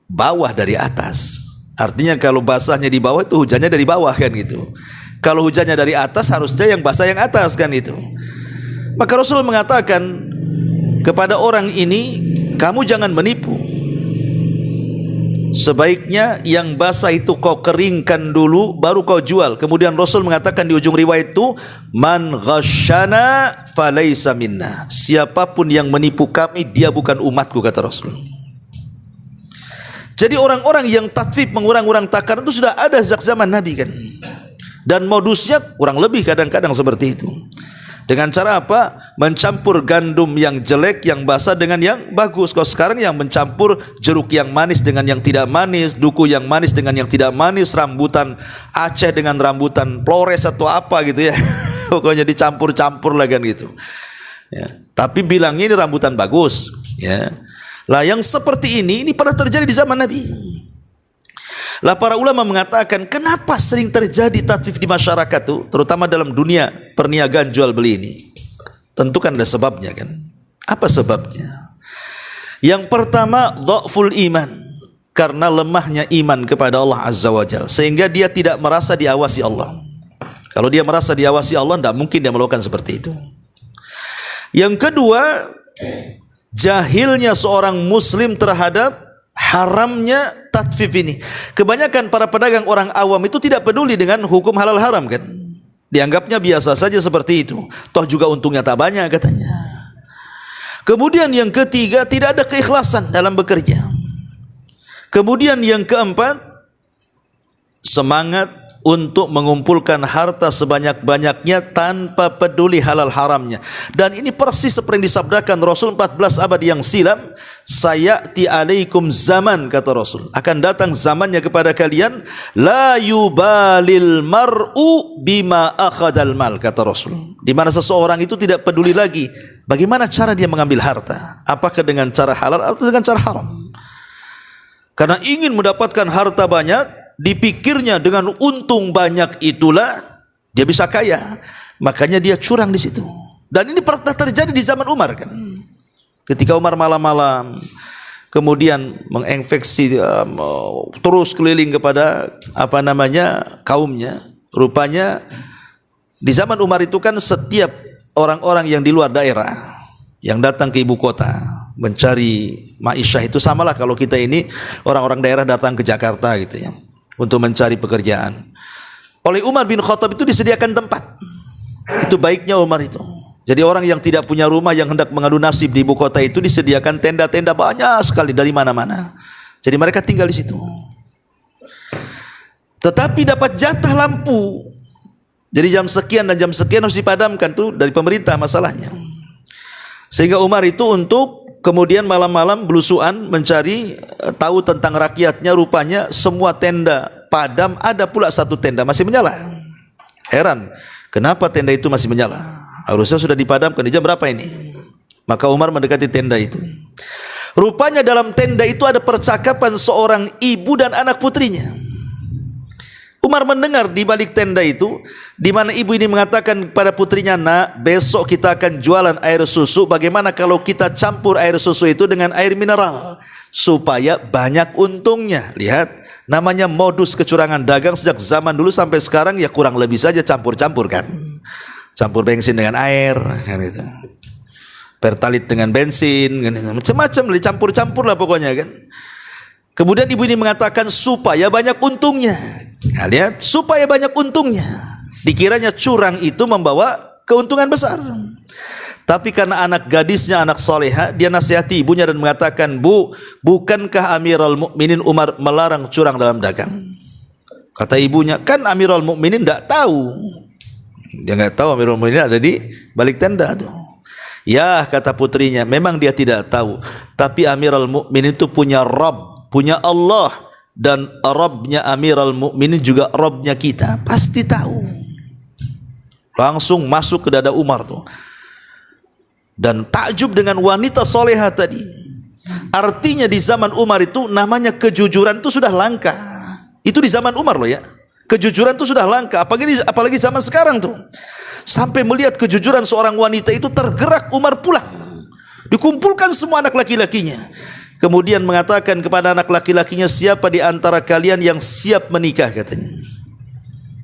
bawah, dari atas. Artinya kalau basahnya di bawah itu hujannya dari bawah kan gitu. Kalau hujannya dari atas harusnya yang basah yang atas kan itu. Maka Rasul mengatakan kepada orang ini, kamu jangan menipu. Sebaiknya yang basah itu kau keringkan dulu baru kau jual. Kemudian Rasul mengatakan di ujung riwayat itu, man ghasyana falaysa minna. Siapapun yang menipu kami, dia bukan umatku, kata Rasul. Jadi orang-orang yang tatfif, mengurang-urang takaran itu sudah ada sejak zaman Nabi kan. Dan modusnya kurang lebih kadang-kadang seperti itu. Dengan cara apa? Mencampur gandum yang jelek, yang basah dengan yang bagus. Kalau sekarang yang mencampur jeruk yang manis dengan yang tidak manis, duku yang manis dengan yang tidak manis, rambutan Aceh dengan rambutan Flores atau apa gitu ya. Pokoknya dicampur-campur lah kan gitu. Ya. Tapi bilangnya ini rambutan bagus. Ya. Lah yang seperti ini pernah terjadi di zaman Nabi. Lah para ulama mengatakan kenapa sering terjadi tatfif di masyarakat itu, terutama dalam dunia perniagaan jual beli ini. Tentu kan ada sebabnya kan. Apa sebabnya? Yang pertama, dha'ful iman, karena lemahnya iman kepada Allah Azza wa Jalla, sehingga dia tidak merasa diawasi Allah. Kalau dia merasa diawasi Allah, tidak mungkin dia melakukan seperti itu. Yang kedua, jahilnya seorang muslim terhadap haramnya tatfif ini. Kebanyakan para pedagang orang awam itu tidak peduli dengan hukum halal haram kan. Dianggapnya biasa saja seperti itu. Toh juga untungnya tak banyak katanya. Kemudian yang ketiga, tidak ada keikhlasan dalam bekerja. Kemudian yang keempat, semangat untuk mengumpulkan harta sebanyak-banyaknya tanpa peduli halal haramnya. Dan ini persis seperti yang disabdakan Rasul 14 abad yang silam, sayati alaikum zaman, kata Rasul, akan datang zamannya kepada kalian, la yubalil mar'u bima akhadal mal, kata Rasul, di mana seseorang itu tidak peduli lagi bagaimana cara dia mengambil harta, apakah dengan cara halal atau dengan cara haram. Karena ingin mendapatkan harta banyak, dipikirnya dengan untung banyak itulah dia bisa kaya. Makanya dia curang di situ. Dan ini pernah terjadi di zaman Umar kan. Ketika Umar malam-malam kemudian menginfeksi terus keliling kepada kaumnya. Rupanya di zaman Umar itu kan setiap orang-orang yang di luar daerah yang datang ke ibu kota mencari ma'isyah itu samalah kalau kita ini orang-orang daerah datang ke Jakarta gitu ya untuk mencari pekerjaan. Oleh Umar bin Khattab itu disediakan tempat. Itu baiknya Umar itu. Jadi orang yang tidak punya rumah yang hendak mengadu nasib di ibu kota itu disediakan tenda-tenda banyak sekali dari mana-mana. Jadi mereka tinggal di situ. Tetapi dapat jatah lampu. Jadi jam sekian dan jam sekian harus dipadamkan tuh dari pemerintah masalahnya. Sehingga Umar itu untuk kemudian malam-malam belusuan mencari tahu tentang rakyatnya, rupanya semua tenda padam, ada pula satu tenda masih menyala. Heran, kenapa tenda itu masih menyala? Harusnya sudah dipadamkan. Di jam berapa ini? Maka Umar mendekati tenda itu. Rupanya dalam tenda itu ada percakapan seorang ibu dan anak putrinya. Umar mendengar di balik tenda itu, di mana ibu ini mengatakan kepada putrinya, "Nak, besok kita akan jualan air susu. Bagaimana kalau kita campur air susu itu dengan air mineral supaya banyak untungnya?" Lihat, namanya modus kecurangan dagang sejak zaman dulu sampai sekarang ya kurang lebih saja campur-campur kan. Campur bensin dengan air kan gitu. Pertalit dengan bensin kan gitu. Macam-macam dicampur-campur lah pokoknya kan. Kemudian ibu ini mengatakan supaya banyak untungnya. Nah, lihat, supaya banyak untungnya. Dikiranya curang itu membawa keuntungan besar. Tapi karena anak gadisnya anak soleha, dia nasihati ibunya dan mengatakan, "Bu, bukankah Amirul Mukminin Umar melarang curang dalam dagang?" Kata ibunya, "Kan Amirul Mukminin tidak tahu." Dia nggak tahu Amirul Mukminin ada di balik tenda tuh. Ya, kata putrinya, memang dia tidak tahu. Tapi Amirul Mukminin itu punya Rabb, punya Allah. Dan Rabbnya Amirul Mukminin juga Rabbnya kita. Pasti tahu. Langsung masuk ke dada Umar tuh. Dan takjub dengan wanita soleha tadi. Artinya di zaman Umar itu namanya kejujuran itu sudah langka. Itu di zaman Umar loh ya. Kejujuran itu sudah langka. Apalagi zaman sekarang tuh. Sampai melihat kejujuran seorang wanita itu tergerak Umar pulang. Dikumpulkan semua anak laki-lakinya. Kemudian mengatakan kepada anak laki-lakinya, "Siapa di antara kalian yang siap menikah?" katanya.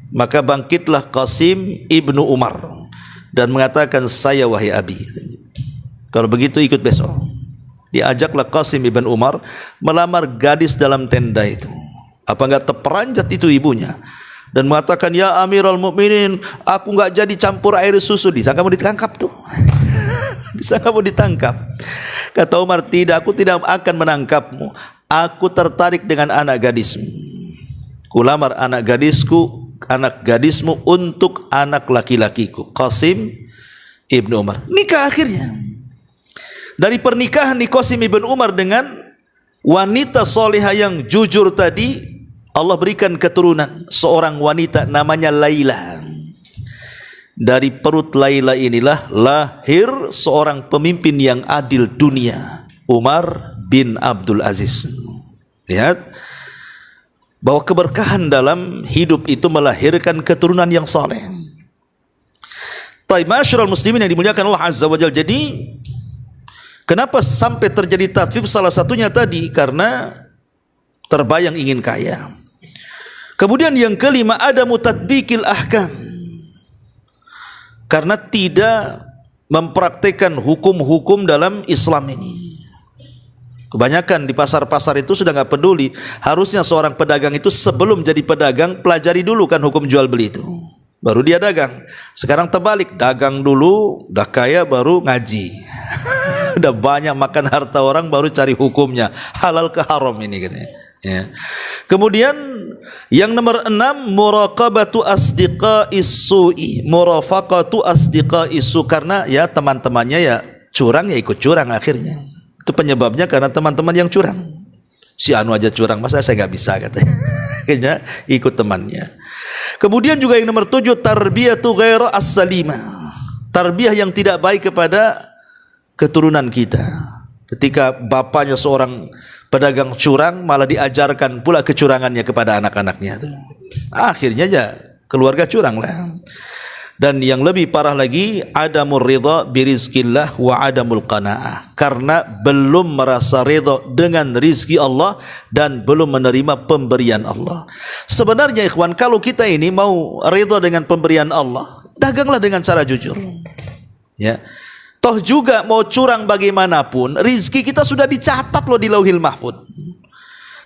Maka bangkitlah Qasim ibnu Umar dan mengatakan, "Saya wahai abi." Katanya. Kalau begitu ikut besok. Diajaklah Qasim ibnu Umar melamar gadis dalam tenda itu. Apa enggak terperanjat itu ibunya dan mengatakan, "Ya Amirul Mukminin, aku enggak jadi campur air susu." Disangka mau ditangkap tuh. Disangka mau ditangkap. Kata Umar, "Tidak, aku tidak akan menangkapmu. Aku tertarik dengan anak gadismu. Kulamar anak gadismu untuk anak laki-lakiku." Qasim ibnu Umar. Nikah akhirnya. Dari pernikahan di Qasim ibnu Umar dengan wanita soleha yang jujur tadi, Allah berikan keturunan seorang wanita namanya Laila. Dari perut Laila inilah lahir seorang pemimpin yang adil dunia, Umar bin Abdul Aziz. Lihat bahwa keberkahan dalam hidup itu melahirkan keturunan yang saleh. Taib masyarul muslimin yang dimuliakan Allah Azza wa Jalla. Jadi kenapa sampai terjadi tatfif? Salah satunya tadi karena terbayang ingin kaya. Kemudian yang kelima, ada mutatbikil ahkam. Karena tidak mempraktikkan hukum-hukum dalam Islam ini. Kebanyakan di pasar-pasar itu sudah nggak peduli. Harusnya seorang pedagang itu sebelum jadi pedagang pelajari dulu kan hukum jual beli itu. Baru dia dagang. Sekarang terbalik, dagang dulu, udah kaya baru ngaji. Udah banyak makan harta orang baru cari hukumnya. Halal ke haram ini katanya. Ya. Kemudian yang nomor 6, muraqabatu asdiqa'is su'i, murafaqatu asdiqa'is su, karena ya teman-temannya ya curang ya ikut curang akhirnya. Itu penyebabnya karena teman-teman yang curang. Si anu aja curang, masa saya nggak bisa katanya. Akhirnya ikut temannya. Kemudian juga yang nomor 7, tarbiyatu ghaira as-salimah. Tarbiyah yang tidak baik kepada keturunan kita. Ketika bapaknya seorang pedagang curang, malah diajarkan pula kecurangannya kepada anak-anaknya. Akhirnya ya keluarga curang lah. Dan yang lebih parah lagi, adamur ridha birizkillah wa adamul qanaah, karena belum merasa ridha dengan rizki Allah dan belum menerima pemberian Allah. Sebenarnya ikhwan, kalau kita ini mau ridha dengan pemberian Allah, daganglah dengan cara jujur. Ya. Toh juga mau curang bagaimanapun, rizki kita sudah dicatat loh di Lauhil Mahfud.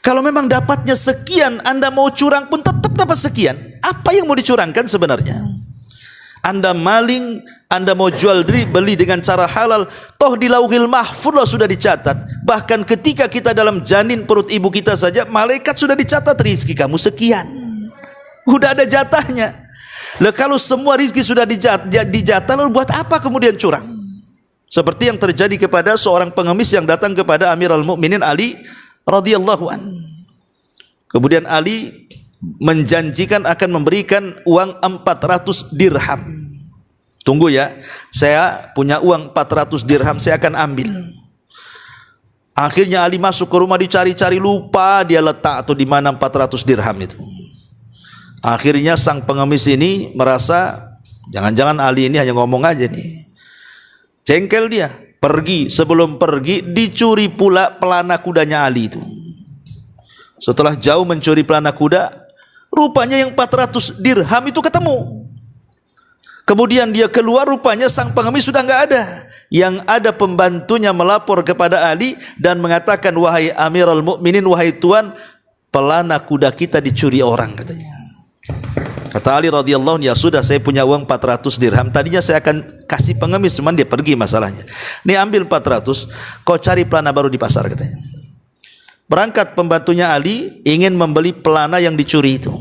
Kalau memang dapatnya sekian, Anda mau curang pun tetap dapat sekian. Apa yang mau dicurangkan sebenarnya? Anda maling, Anda mau jual beli dengan cara halal, toh di Lauhil Mahfud lah sudah dicatat. Bahkan ketika kita dalam janin perut ibu kita saja, malaikat sudah dicatat rizki kamu sekian. Udah ada jatahnya. Lah kalau semua rizki sudah dijatah, lalu buat apa kemudian curang? Seperti yang terjadi kepada seorang pengemis yang datang kepada Amirul Mukminin Ali radhiyallahu an. Kemudian Ali menjanjikan akan memberikan uang 400 dirham. Tunggu ya, saya punya uang 400 dirham, saya akan ambil. Akhirnya Ali masuk ke rumah, dicari-cari, lupa dia letak atau di mana 400 dirham itu. Akhirnya sang pengemis ini merasa jangan-jangan Ali ini hanya ngomong aja nih. Jengkel dia, pergi, sebelum pergi dicuri pula pelana kudanya Ali itu. Setelah jauh mencuri pelana kuda, rupanya yang 400 dirham itu ketemu. Kemudian dia keluar, rupanya sang pengemis sudah enggak ada. Yang ada pembantunya melapor kepada Ali dan mengatakan, wahai Amirul Mukminin, wahai Tuan, pelana kuda kita dicuri orang, katanya. Kata Ali radhiyallahu anhu, ya sudah, saya punya uang 400 dirham. Tadinya saya akan kasih pengemis, cuman dia pergi masalahnya. Nih ambil 400, kau cari pelana baru di pasar, katanya. Berangkat pembantunya Ali ingin membeli pelana yang dicuri itu.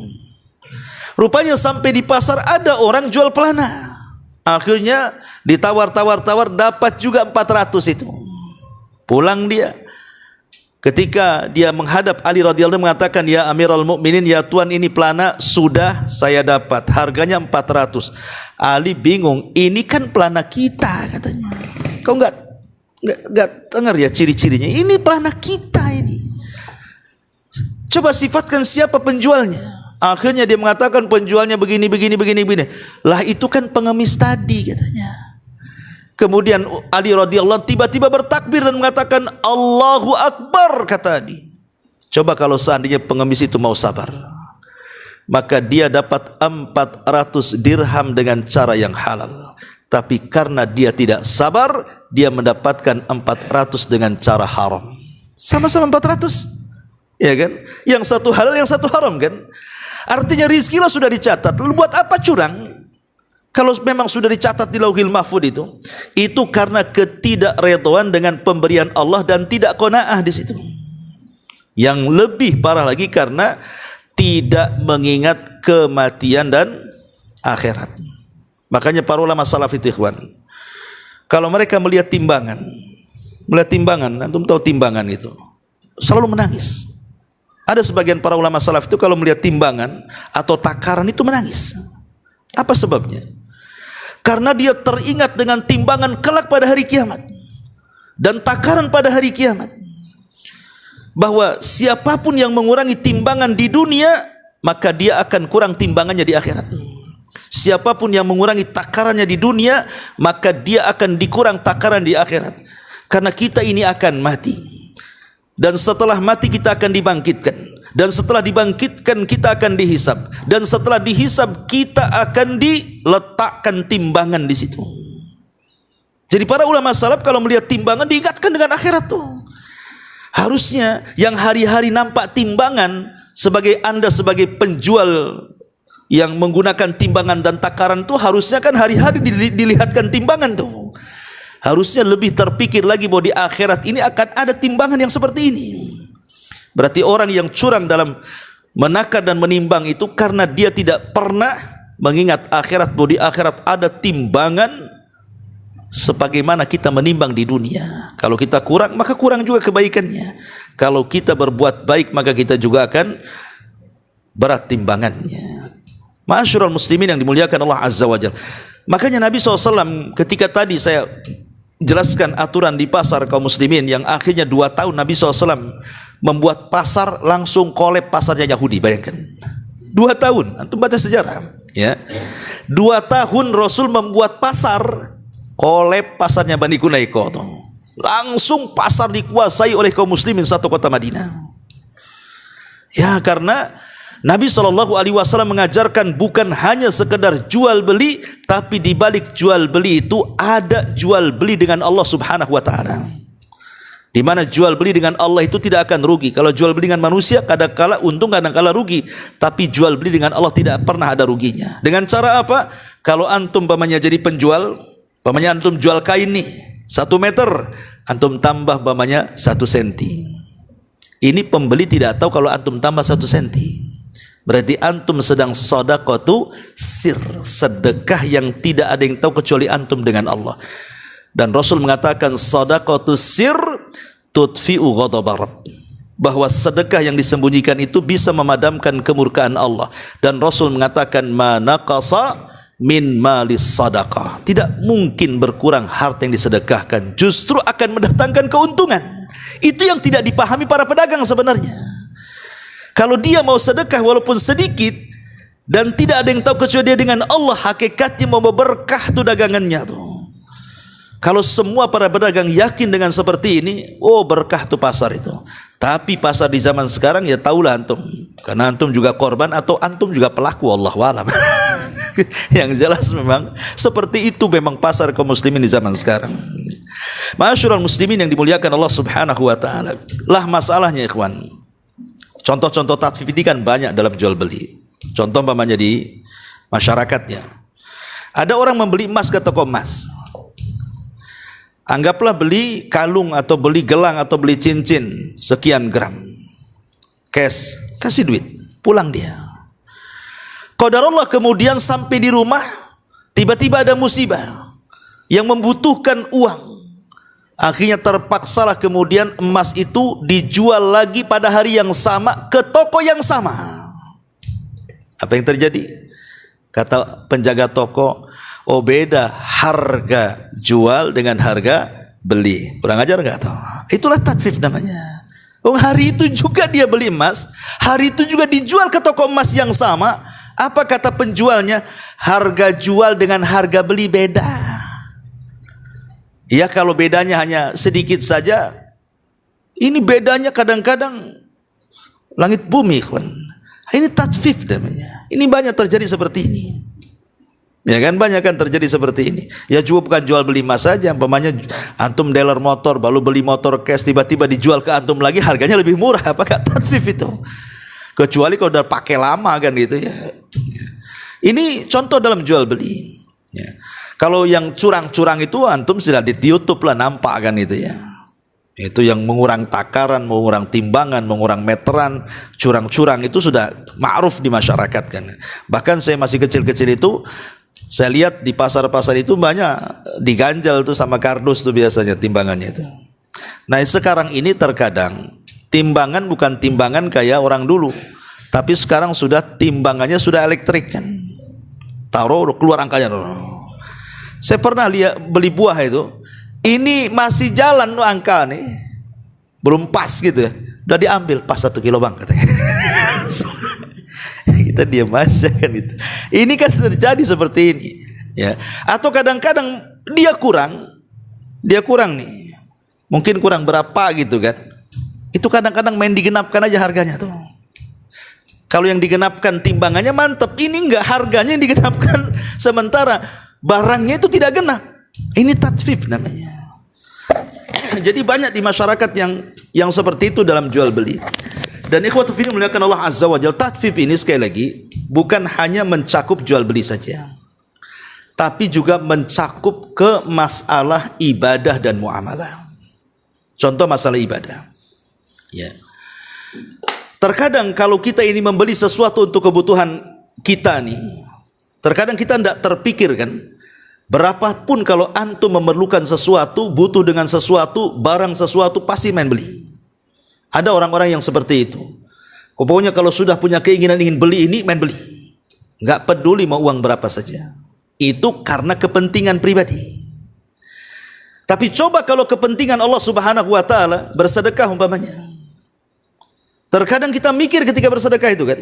Rupanya sampai di pasar ada orang jual pelana. Akhirnya ditawar-tawar dapat juga 400 itu. Pulang dia. Ketika dia menghadap Ali radhiyallahu anhu mengatakan, ya Amirul Mukminin, ya Tuan, ini pelana sudah saya dapat, harganya 400. Ali bingung, ini kan pelana kita, katanya. Kau enggak dengar ya ciri-cirinya? Ini pelana kita ini. Coba sifatkan siapa penjualnya. Akhirnya dia mengatakan penjualnya begini. Lah itu kan pengemis tadi, katanya. Kemudian Ali radhiyallahu anhu tiba-tiba bertakbir dan mengatakan Allahu Akbar, kata Ali. Coba kalau seandainya pengemis itu mau sabar, maka dia dapat 400 dirham dengan cara yang halal. Tapi karena dia tidak sabar, dia mendapatkan 400 dengan cara haram. Sama-sama 400, ya kan? Yang satu halal, yang satu haram, kan? Artinya rizki lo sudah dicatat. Lalu buat apa curang? Kalau memang sudah dicatat di Lauhil Mahfud itu karena ketidakredhaan dengan pemberian Allah dan tidak qanaah di situ. Yang lebih parah lagi karena tidak mengingat kematian dan akhirat. Makanya para ulama salaf itu, ikhwan, kalau mereka melihat timbangan, antum tahu timbangan itu, selalu menangis. Ada sebagian para ulama salaf itu kalau melihat timbangan atau takaran itu menangis. Apa sebabnya? Karena dia teringat dengan timbangan kelak pada hari kiamat dan takaran pada hari kiamat, bahwa siapapun yang mengurangi timbangan di dunia, maka dia akan kurang timbangannya di akhirat. Siapapun yang mengurangi takarannya di dunia, maka dia akan dikurang takaran di akhirat. Karena kita ini akan mati, dan setelah mati kita akan dibangkitkan, dan setelah dibangkitkan kita akan dihisab, dan setelah dihisab kita akan diletakkan timbangan di situ. Jadi para ulama salaf kalau melihat timbangan diingatkan dengan akhirat tuh. Harusnya yang hari-hari nampak timbangan, sebagai Anda sebagai penjual yang menggunakan timbangan dan takaran tuh, harusnya kan hari-hari dilihatkan timbangan tuh. Harusnya lebih terpikir lagi bahwa di akhirat ini akan ada timbangan yang seperti ini. Berarti orang yang curang dalam menakar dan menimbang itu karena dia tidak pernah mengingat akhirat, bahwa di akhirat ada timbangan sebagaimana kita menimbang di dunia. Kalau kita kurang, maka kurang juga kebaikannya. Kalau kita berbuat baik, maka kita juga akan berat timbangannya. Ma'asyiral muslimin yang dimuliakan Allah Azza wa Jalla. Makanya Nabi SAW ketika tadi saya jelaskan aturan di pasar kaum muslimin yang akhirnya 2 tahun Nabi SAW membuat pasar langsung kolab pasarnya Yahudi. Bayangkan 2 tahun, antum baca sejarah ya. 2 tahun Rasul membuat pasar kolab pasarnya Bani Quraikha tuh. Langsung pasar dikuasai oleh kaum muslimin satu kota Madinah. Ya, karena Nabi SAW mengajarkan bukan hanya sekedar jual beli, tapi di balik jual beli itu ada jual beli dengan Allah Subhanahu wa taala. Di mana jual beli dengan Allah itu tidak akan rugi. Kalau jual beli dengan manusia kadang-kala untung, kadang-kala rugi, tapi jual beli dengan Allah tidak pernah ada ruginya. Dengan cara apa? Kalau antum umpamanya jadi penjual, umpamanya antum jual kain nih 1 meter, antum tambah umpamanya 1 senti. Ini pembeli tidak tahu kalau antum tambah 1 senti. Berarti antum sedang sedekah sir, sedekah yang tidak ada yang tahu kecuali antum dengan Allah. Dan Rasul mengatakan sedekah sir tudfi'u ghadab Rabb, bahwa sedekah yang disembunyikan itu bisa memadamkan kemurkaan Allah. Dan Rasul mengatakan manaqasa min malis sadaqah, tidak mungkin berkurang harta yang disedekahkan, justru akan mendatangkan keuntungan. Itu yang tidak dipahami para pedagang sebenarnya. Kalau dia mau sedekah walaupun sedikit dan tidak ada yang tahu kecuali dia dengan Allah, hakikatnya mau berkah tuh dagangannya tuh. Kalau semua para pedagang yakin dengan seperti ini, oh berkah tuh pasar itu. Tapi pasar di zaman sekarang ya tahulah antum, karena antum juga korban atau antum juga pelaku, Allahu a'lam. Yang jelas memang seperti itu memang pasar kaum muslimin di zaman sekarang. Ma'asyiral muslimin yang dimuliakan Allah Subhanahu wa taala. Lah masalahnya ikhwan. Contoh-contoh tatfif ini kan banyak dalam jual beli. Contoh umpamanya di masyarakatnya. Ada orang membeli emas ke toko emas. Anggaplah beli kalung atau beli gelang atau beli cincin sekian gram. Cash, kasih duit, pulang dia. Qadarullah kemudian sampai di rumah, tiba-tiba ada musibah yang membutuhkan uang. Akhirnya terpaksalah kemudian emas itu dijual lagi pada hari yang sama ke toko yang sama. Apa yang terjadi? Kata penjaga toko, oh beda harga jual dengan harga beli. Kurang ajar nggak tahu? Itulah tatfif namanya. Oh hari itu juga dia beli emas, hari itu juga dijual ke toko emas yang sama. Apa kata penjualnya? Harga jual dengan harga beli beda. Ya kalau bedanya hanya sedikit saja, ini bedanya kadang-kadang langit bumi, kawan. Ini tatfif namanya. Ini banyak terjadi seperti ini. Ya kan, banyak kan terjadi seperti ini. Ya juga bukan jual beli emas saja, umpamanya antum dealer motor, baru beli motor cash, tiba-tiba dijual ke antum lagi harganya lebih murah. Apakah tatfif itu? Kecuali kalau udah pakai lama kan gitu ya. Ini contoh dalam jual beli. Ya. Kalau yang curang-curang itu antum sudah di YouTube lah nampak kan itu ya. Itu yang mengurang takaran, mengurang timbangan, mengurang meteran, curang-curang itu sudah ma'ruf di masyarakat kan. Bahkan saya masih kecil-kecil itu saya lihat di pasar-pasar itu banyak diganjal tuh sama kardus tuh biasanya timbangannya itu. Nah, sekarang ini terkadang timbangan bukan timbangan kayak orang dulu, tapi sekarang sudah timbangannya sudah elektrik kan. Taruh keluar angkanya. Saya pernah lihat beli buah itu, ini masih jalan tuh angka nih, belum pas gitu ya, udah diambil pas 1 kilo bang katanya. Kita diam aja kan itu. Ini kan terjadi seperti ini, ya. Atau kadang-kadang dia kurang nih, mungkin kurang berapa gitu kan. Itu kadang-kadang main digenapkan aja harganya tuh. Kalau yang digenapkan timbangannya mantep, ini enggak, harganya yang digenapkan sementara barangnya itu tidak genap. Ini tatfif namanya. Jadi banyak di masyarakat yang seperti itu dalam jual beli. Dan ikhwatu fillah muliakan Allah Azza wa Jalla, tatfif ini sekali lagi bukan hanya mencakup jual beli saja, tapi juga mencakup ke masalah ibadah dan muamalah. Contoh masalah ibadah. Ya. Terkadang kalau kita ini membeli sesuatu untuk kebutuhan kita nih, terkadang kita tidak terpikir kan, berapapun kalau antum memerlukan sesuatu, butuh dengan sesuatu, barang sesuatu, pasti main beli. Ada orang-orang yang seperti itu. Pokoknya kalau sudah punya keinginan ingin beli ini, main beli. Nggak peduli mau uang berapa saja. Itu karena kepentingan pribadi. Tapi coba kalau kepentingan Allah Subhanahu wa taala, bersedekah umpamanya. Terkadang kita mikir ketika bersedekah itu kan.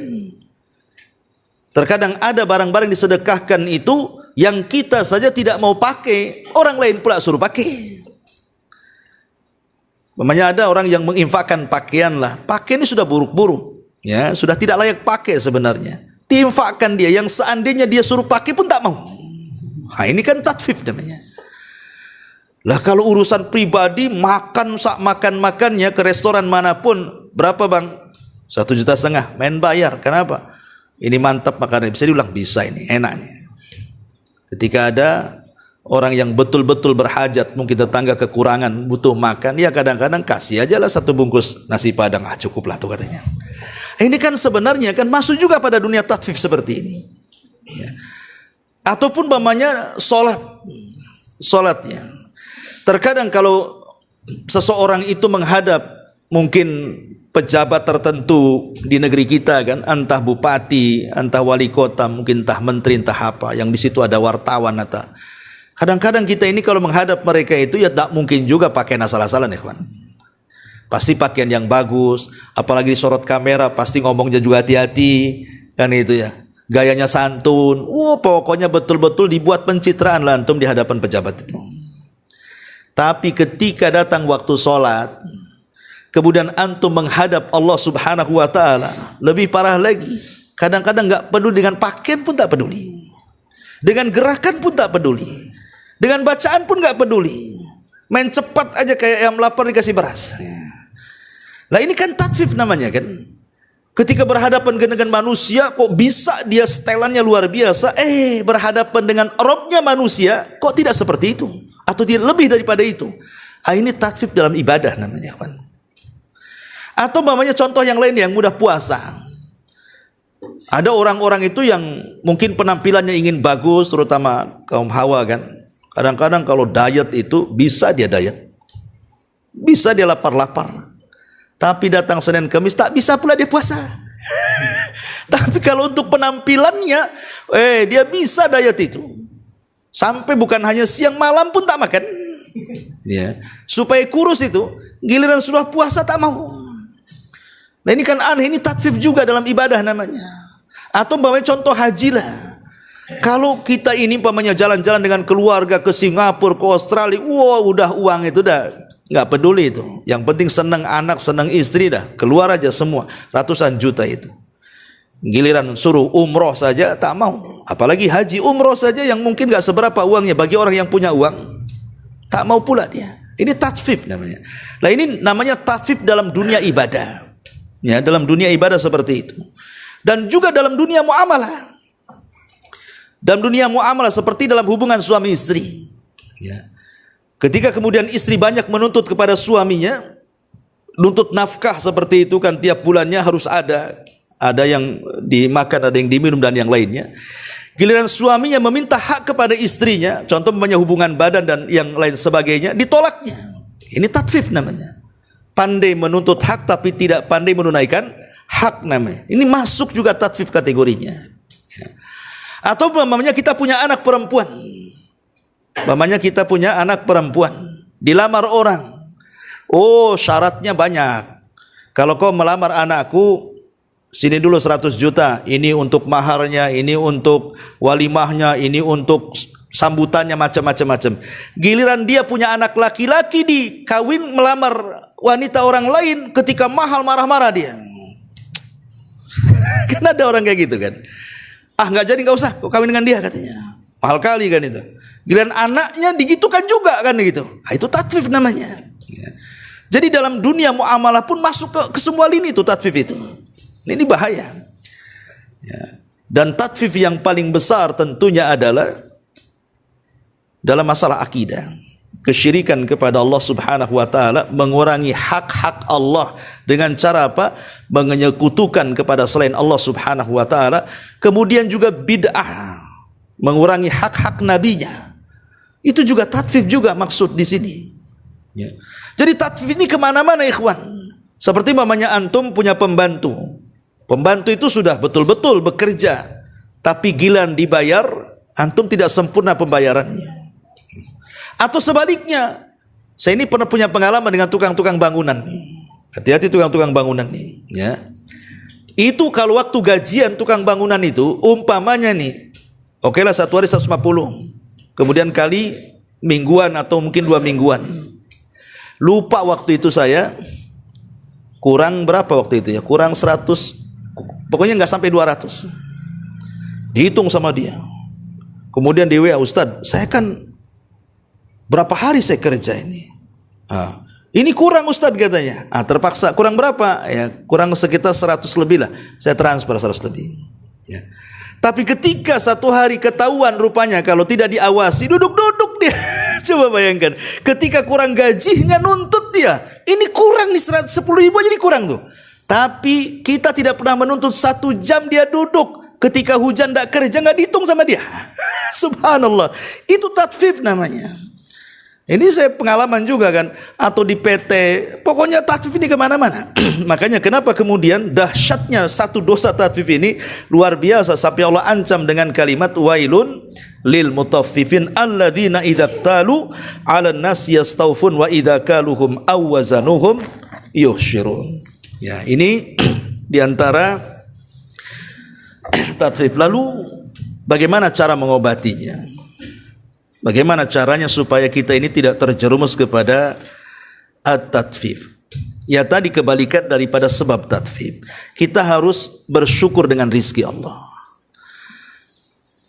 Terkadang ada barang-barang disedekahkan itu yang kita saja tidak mau pakai, orang lain pula suruh pakai. Umpamanya ada orang yang menginfakkan pakaian lah. Pakaian ini sudah buruk-buruk, ya, sudah tidak layak pakai sebenarnya. Diinfakkan dia, yang seandainya dia suruh pakai pun tak mau. Nah, ini kan tatfif namanya. Lah kalau urusan pribadi, makan sak makan-makannya ke restoran manapun, berapa bang? 1,5 juta, main bayar. Kenapa? Ini mantap makannya, bisa diulang, bisa ini, enak nih. Ketika ada orang yang betul-betul berhajat, mungkin tetangga kekurangan, butuh makan, ya kadang-kadang kasih aja lah 1 bungkus nasi padang, cukup lah tuh katanya. Ini kan sebenarnya kan masuk juga pada dunia tatfif seperti ini. Ya. Ataupun umpamanya solatnya. Terkadang kalau seseorang itu menghadap mungkin pejabat tertentu di negeri kita kan, entah bupati, entah wali kota, mungkin entah menteri, entah apa, yang di situ ada wartawan atau kadang-kadang kita ini kalau menghadap mereka itu ya tak mungkin juga pakai asal-asalan ya kawan. Pasti pakaian yang bagus, apalagi disorot kamera, pasti ngomongnya juga hati-hati kan itu ya. Gayanya santun, pokoknya betul-betul dibuat pencitraan lah antum di hadapan pejabat itu. Tapi ketika datang waktu sholat, kemudian antum menghadap Allah Subhanahu wa taala, lebih parah lagi. Kadang-kadang enggak peduli dengan pakaian pun tak peduli. Dengan gerakan pun tak peduli. Dengan bacaan pun enggak peduli. Main cepat aja kayak ayam lapar dikasih beras. Lah ini kan tatfif namanya kan. Ketika berhadapan dengan manusia kok bisa dia setelannya luar biasa, berhadapan dengan Robnya manusia kok tidak seperti itu, atau dia lebih daripada itu. Ini tatfif dalam ibadah namanya kan. Atau namanya contoh yang lain yang mudah puasa. Ada orang-orang itu yang mungkin penampilannya ingin bagus, terutama kaum hawa kan. Kadang-kadang kalau diet itu bisa dia diet, bisa dia lapar-lapar. Tapi datang Senin Kamis tak bisa pula dia puasa. Tapi kalau untuk penampilannya, dia bisa diet itu. Sampai bukan hanya siang malam pun tak makan. Ya, supaya kurus itu, giliran sudah puasa tak mau. Nah ini kan aneh, ini tatfif juga dalam ibadah namanya. Atau umpamanya contoh haji lah. Kalau kita ini umpamanya jalan-jalan dengan keluarga ke Singapura, ke Australia, udah uang itu dah nggak peduli itu. Yang penting senang anak, senang istri dah, keluar aja semua, ratusan juta itu. Giliran suruh umroh saja tak mau. Apalagi haji, umroh saja yang mungkin nggak seberapa uangnya bagi orang yang punya uang, tak mau pula dia. Ini tatfif namanya. Nah ini namanya tatfif dalam dunia ibadah. Ya, dalam dunia ibadah seperti itu. Dan juga dalam dunia muamalah. Dalam dunia muamalah seperti dalam hubungan suami istri. Ya. Ketika kemudian istri banyak menuntut kepada suaminya, nuntut nafkah seperti itu kan, tiap bulannya harus ada yang dimakan, ada yang diminum dan yang lainnya. Giliran suaminya meminta hak kepada istrinya, contoh mempunyai hubungan badan dan yang lain sebagainya, ditolaknya. Ini tatfif namanya. Pandai menuntut hak tapi tidak pandai menunaikan hak namanya. Ini masuk juga tatfif kategorinya. Atau umpamanya kita punya anak perempuan. Umpamanya kita punya anak perempuan, dilamar orang. Syaratnya banyak. Kalau kau melamar anakku, sini dulu 100 juta. Ini untuk maharnya, ini untuk walimahnya, ini untuk sambutannya, macam-macam. Giliran dia punya anak laki-laki, dikawin melamar wanita orang lain, ketika mahal marah-marah dia. Kan ada orang kayak gitu kan. Nggak jadi, nggak usah, kau kawin dengan dia katanya. Mahal kali kan itu. Giliran anaknya digitukan juga kan gitu. Itu tatfif namanya. Jadi dalam dunia muamalah pun masuk ke semua lini itu tatfif itu. Ini bahaya. Dan tatfif yang paling besar tentunya adalah dalam masalah akidah. Kesyirikan kepada Allah Subhanahu wa taala, mengurangi hak-hak Allah dengan cara apa? Menyekutukan kepada selain Allah Subhanahu wa taala. Kemudian juga bid'ah, mengurangi hak-hak nabinya. Itu juga tatfif juga maksud di sini. Ya. Jadi tatfif ini kemana-mana ikhwan. Seperti mamanya antum punya pembantu. Pembantu itu sudah betul-betul bekerja, tapi giliran dibayar, antum tidak sempurna pembayarannya. Atau sebaliknya, Saya ini pernah punya pengalaman dengan tukang-tukang bangunan. Hati-hati tukang-tukang bangunan nih, ya. Itu kalau waktu gajian tukang bangunan itu, umpamanya nih, oke lah 1 hari 150, kemudian kali mingguan atau mungkin 2 mingguan. Lupa waktu itu saya, kurang berapa waktu itu ya, kurang 100, pokoknya nggak sampai 200. Dihitung sama dia. Kemudian di WA, Ustadz, saya kan berapa hari saya kerja ini? Ini kurang Ustadz katanya. Terpaksa, kurang berapa? Ya, kurang sekitar 100 lebih lah. Saya transfer 100 lebih. Ya. Tapi ketika 1 hari ketahuan rupanya kalau tidak diawasi, duduk-duduk dia. Coba bayangkan, ketika kurang gajinya nuntut dia. Ini kurang nih 10 ribu aja, ini kurang tuh. Tapi kita tidak pernah menuntut 1 jam dia duduk. Ketika hujan tidak kerja, nggak dihitung sama dia. Subhanallah, itu tatfif namanya. Ini saya pengalaman juga kan, atau di PT, pokoknya tatfif ini kemana-mana. Makanya kenapa kemudian dahsyatnya satu dosa tatfif ini luar biasa, sampai Allah ancam dengan kalimat wailun lil mutaffifin alladzina idza talu 'alan nas yastawfun wa idza kaluhum aw wazanuhum yuhsyirun. Ya, ini diantara tatfif. Lalu bagaimana cara mengobatinya? Bagaimana caranya supaya kita ini tidak terjerumus kepada at-tatfif? Ya tadi kebalikan daripada sebab tatfif. Kita harus bersyukur dengan rizki Allah.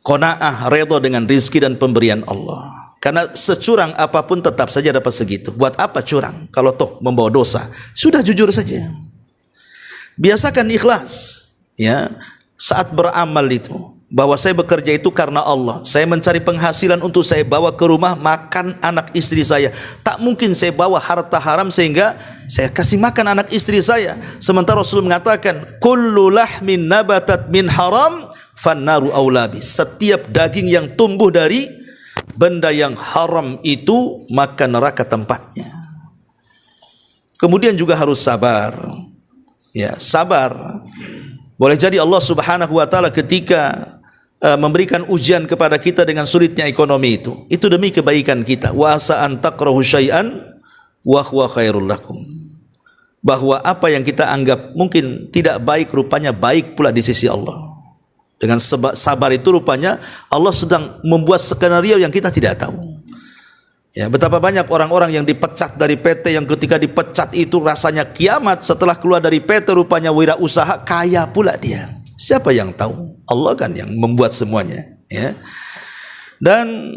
Qanaah, redha dengan rizki dan pemberian Allah. Karena securang apapun tetap saja dapat segitu. Buat apa curang kalau toh membawa dosa? Sudah jujur saja. Biasakan ikhlas, ya, saat beramal itu. Bahwa saya bekerja itu karena Allah. Saya mencari penghasilan untuk saya bawa ke rumah makan anak istri saya. Tak mungkin saya bawa harta haram sehingga saya kasih makan anak istri saya. Sementara Rasul mengatakan, kullu lahmin nabatat min haram fannaru aulabi. Setiap daging yang tumbuh dari benda yang haram itu, maka neraka tempatnya. Kemudian juga harus sabar. Ya, sabar. Boleh jadi Allah Subhanahu wa taala ketika memberikan ujian kepada kita dengan sulitnya ekonomi itu demi kebaikan kita. Wa asa an takrahu syai'an wa huwa khairul lakum. Bahwa apa yang kita anggap mungkin tidak baik, rupanya baik pula di sisi Allah. Dengan sabar itu rupanya Allah sedang membuat skenario yang kita tidak tahu. Ya, betapa banyak orang-orang yang dipecat dari PT yang ketika dipecat itu rasanya kiamat, setelah keluar dari PT rupanya wirausaha kaya pula dia. Siapa yang tahu? Allah kan yang membuat semuanya, ya. Dan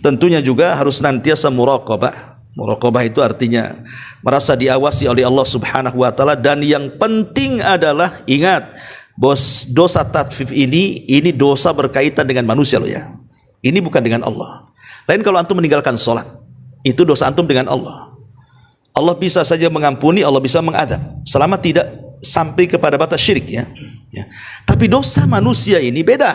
tentunya juga harus senantiasa muraqabah. Muraqabah itu artinya merasa diawasi oleh Allah Subhanahu wa taala, dan yang penting adalah ingat, bos, dosa tatfif ini dosa berkaitan dengan manusia loh ya. Ini bukan dengan Allah. Lain kalau antum meninggalkan sholat, itu dosa antum dengan Allah. Allah bisa saja mengampuni, Allah bisa mengadab selama tidak sampai kepada batas syirik, ya. Ya. Tapi dosa manusia ini beda.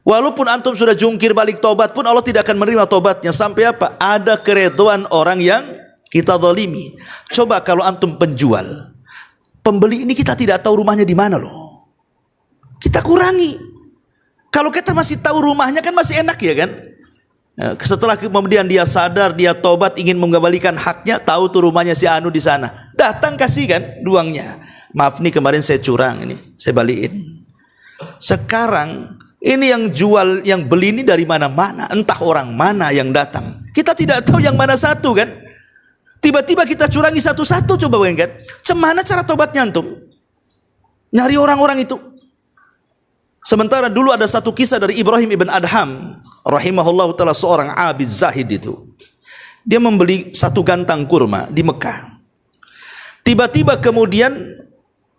Walaupun antum sudah jungkir balik tobat pun Allah tidak akan menerima tobatnya. Sampai apa? Ada keredoan orang yang kita zalimi. Coba kalau antum penjual, pembeli ini kita tidak tahu rumahnya di mana loh. Kita kurangi. Kalau kita masih tahu rumahnya kan masih enak ya kan? Setelah kemudian dia sadar, dia tobat, ingin mengembalikan haknya, tahu tuh rumahnya si Anu di sana. Datang kasih kan uangnya. Maaf nih kemarin saya curang, ini saya balikin. Sekarang ini yang jual, yang beli ini dari mana-mana, entah orang mana yang datang. Kita tidak tahu yang mana satu kan. Tiba-tiba kita curangi satu-satu, coba bayangkan. Cemana cara tobatnya antum? Nyari orang-orang itu. Sementara dulu ada satu kisah dari Ibrahim ibn Adham rahimahullah ta'ala, seorang abid zahid itu. Dia membeli 1 gantang kurma di Mekah. Tiba-tiba kemudian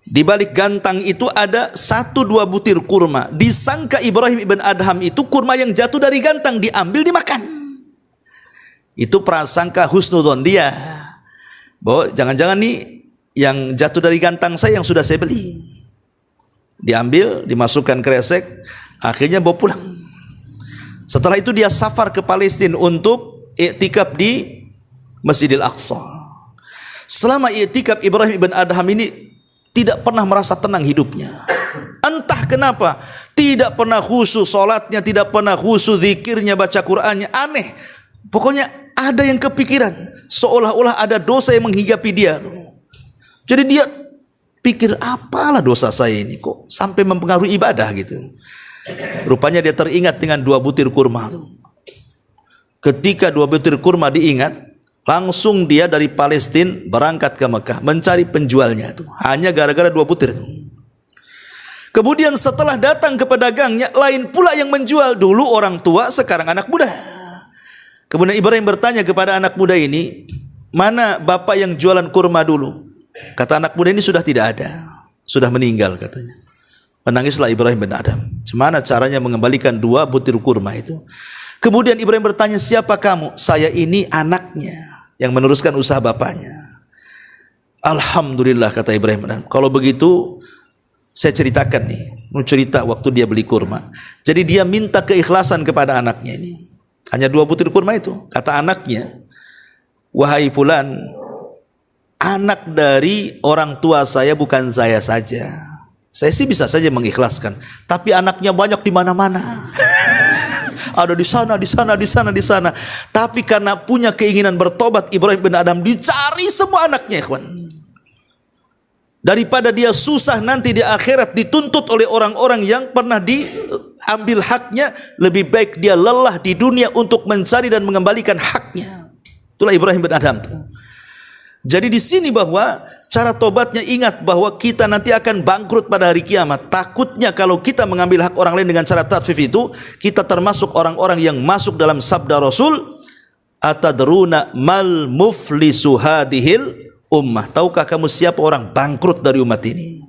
di balik gantang itu ada 1-2 butir kurma. Disangka Ibrahim ibn Adham itu kurma yang jatuh dari gantang, diambil dimakan. Itu prasangka husnudzon dia, bahwa jangan-jangan nih yang jatuh dari gantang saya yang sudah saya beli. Diambil, dimasukkan kresek, akhirnya bawa pulang. Setelah itu dia safar ke Palestina untuk i'tikaf di Masjidil Aqsa. Selama i'tikaf Ibrahim ibn Adham ini tidak pernah merasa tenang hidupnya. Entah kenapa, tidak pernah khusyuk salatnya, tidak pernah khusyuk zikirnya, baca Qur'annya, aneh. Pokoknya ada yang kepikiran. seolah-olah ada dosa yang menghijapi dia. Jadi dia pikir, apalah dosa saya ini kok sampai mempengaruhi ibadah gitu. Rupanya dia teringat dengan 2 butir kurma. Ketika 2 butir kurma diingat, langsung dia dari Palestina berangkat ke Mekah mencari penjualnya itu. Hanya gara-gara 2 butir itu. Kemudian setelah datang ke pedagangnya, lain pula yang menjual. Dulu orang tua, sekarang anak muda. Kemudian Ibrahim bertanya kepada anak muda ini, mana bapak yang jualan kurma dulu? Kata anak muda ini, sudah tidak ada, sudah meninggal katanya. Menangislah Ibrahim bin Adham. Gimana caranya mengembalikan 2 butir kurma itu? Kemudian Ibrahim bertanya, siapa kamu? Saya ini anaknya yang meneruskan usaha bapaknya. Alhamdulillah, kata Ibrahim bin Adham. Kalau begitu saya ceritakan nih, mau cerita waktu dia beli kurma. Jadi dia minta keikhlasan kepada anaknya ini. Hanya 2 butir kurma itu. Kata anaknya, wahai fulan, anak dari orang tua saya bukan saya saja. Saya sih bisa saja mengikhlaskan, tapi anaknya banyak di mana-mana. Ada di sana, di sana, di sana, di sana. Tapi karena punya keinginan bertobat, Ibrahim bin Adham dicari semua anaknya, ikhwan. Daripada dia susah nanti di akhirat dituntut oleh orang-orang yang pernah diambil haknya, lebih baik dia lelah di dunia untuk mencari dan mengembalikan haknya. Itulah Ibrahim bin Adham. Jadi di sini bahwa cara tobatnya, ingat bahwa kita nanti akan bangkrut pada hari kiamat. Takutnya kalau kita mengambil hak orang lain dengan cara tatfif itu, kita termasuk orang-orang yang masuk dalam sabda Rasul, atadruna mal muflisu hadhil ummah. Tahukah kamu siapa orang bangkrut dari umat ini?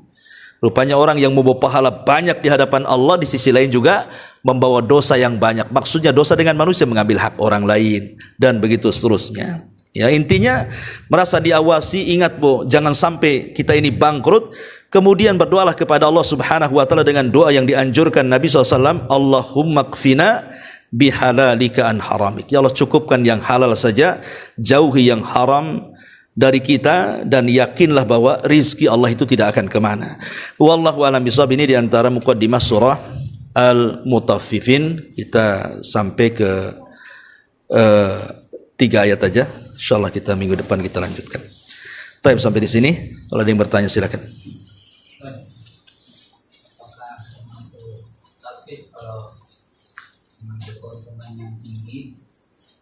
Rupanya orang yang membawa pahala banyak di hadapan Allah, di sisi lain juga membawa dosa yang banyak. Maksudnya dosa dengan manusia, mengambil hak orang lain, dan begitu seterusnya. Ya, intinya merasa diawasi. Ingat jangan sampai kita ini bangkrut. Kemudian berdoalah kepada Allah Subhanahu wa taala dengan doa yang dianjurkan Nabi SAW, Allahumma kfina bihalalika an haramik. Ya Allah, cukupkan yang halal saja, jauhi yang haram dari kita, dan yakinlah bahwa rizki Allah itu tidak akan kemana. Wallahu a'lam bishawab. Ini diantara muqaddimah surah Al-Mutaffifin. Kita sampai ke 3 ayat aja. Insyaallah kita minggu depan kita lanjutkan. Baik, sampai di sini. Kalau ada yang bertanya silakan. Apakah termasuk tatbik kalau mengambil keuntungan yang tinggi,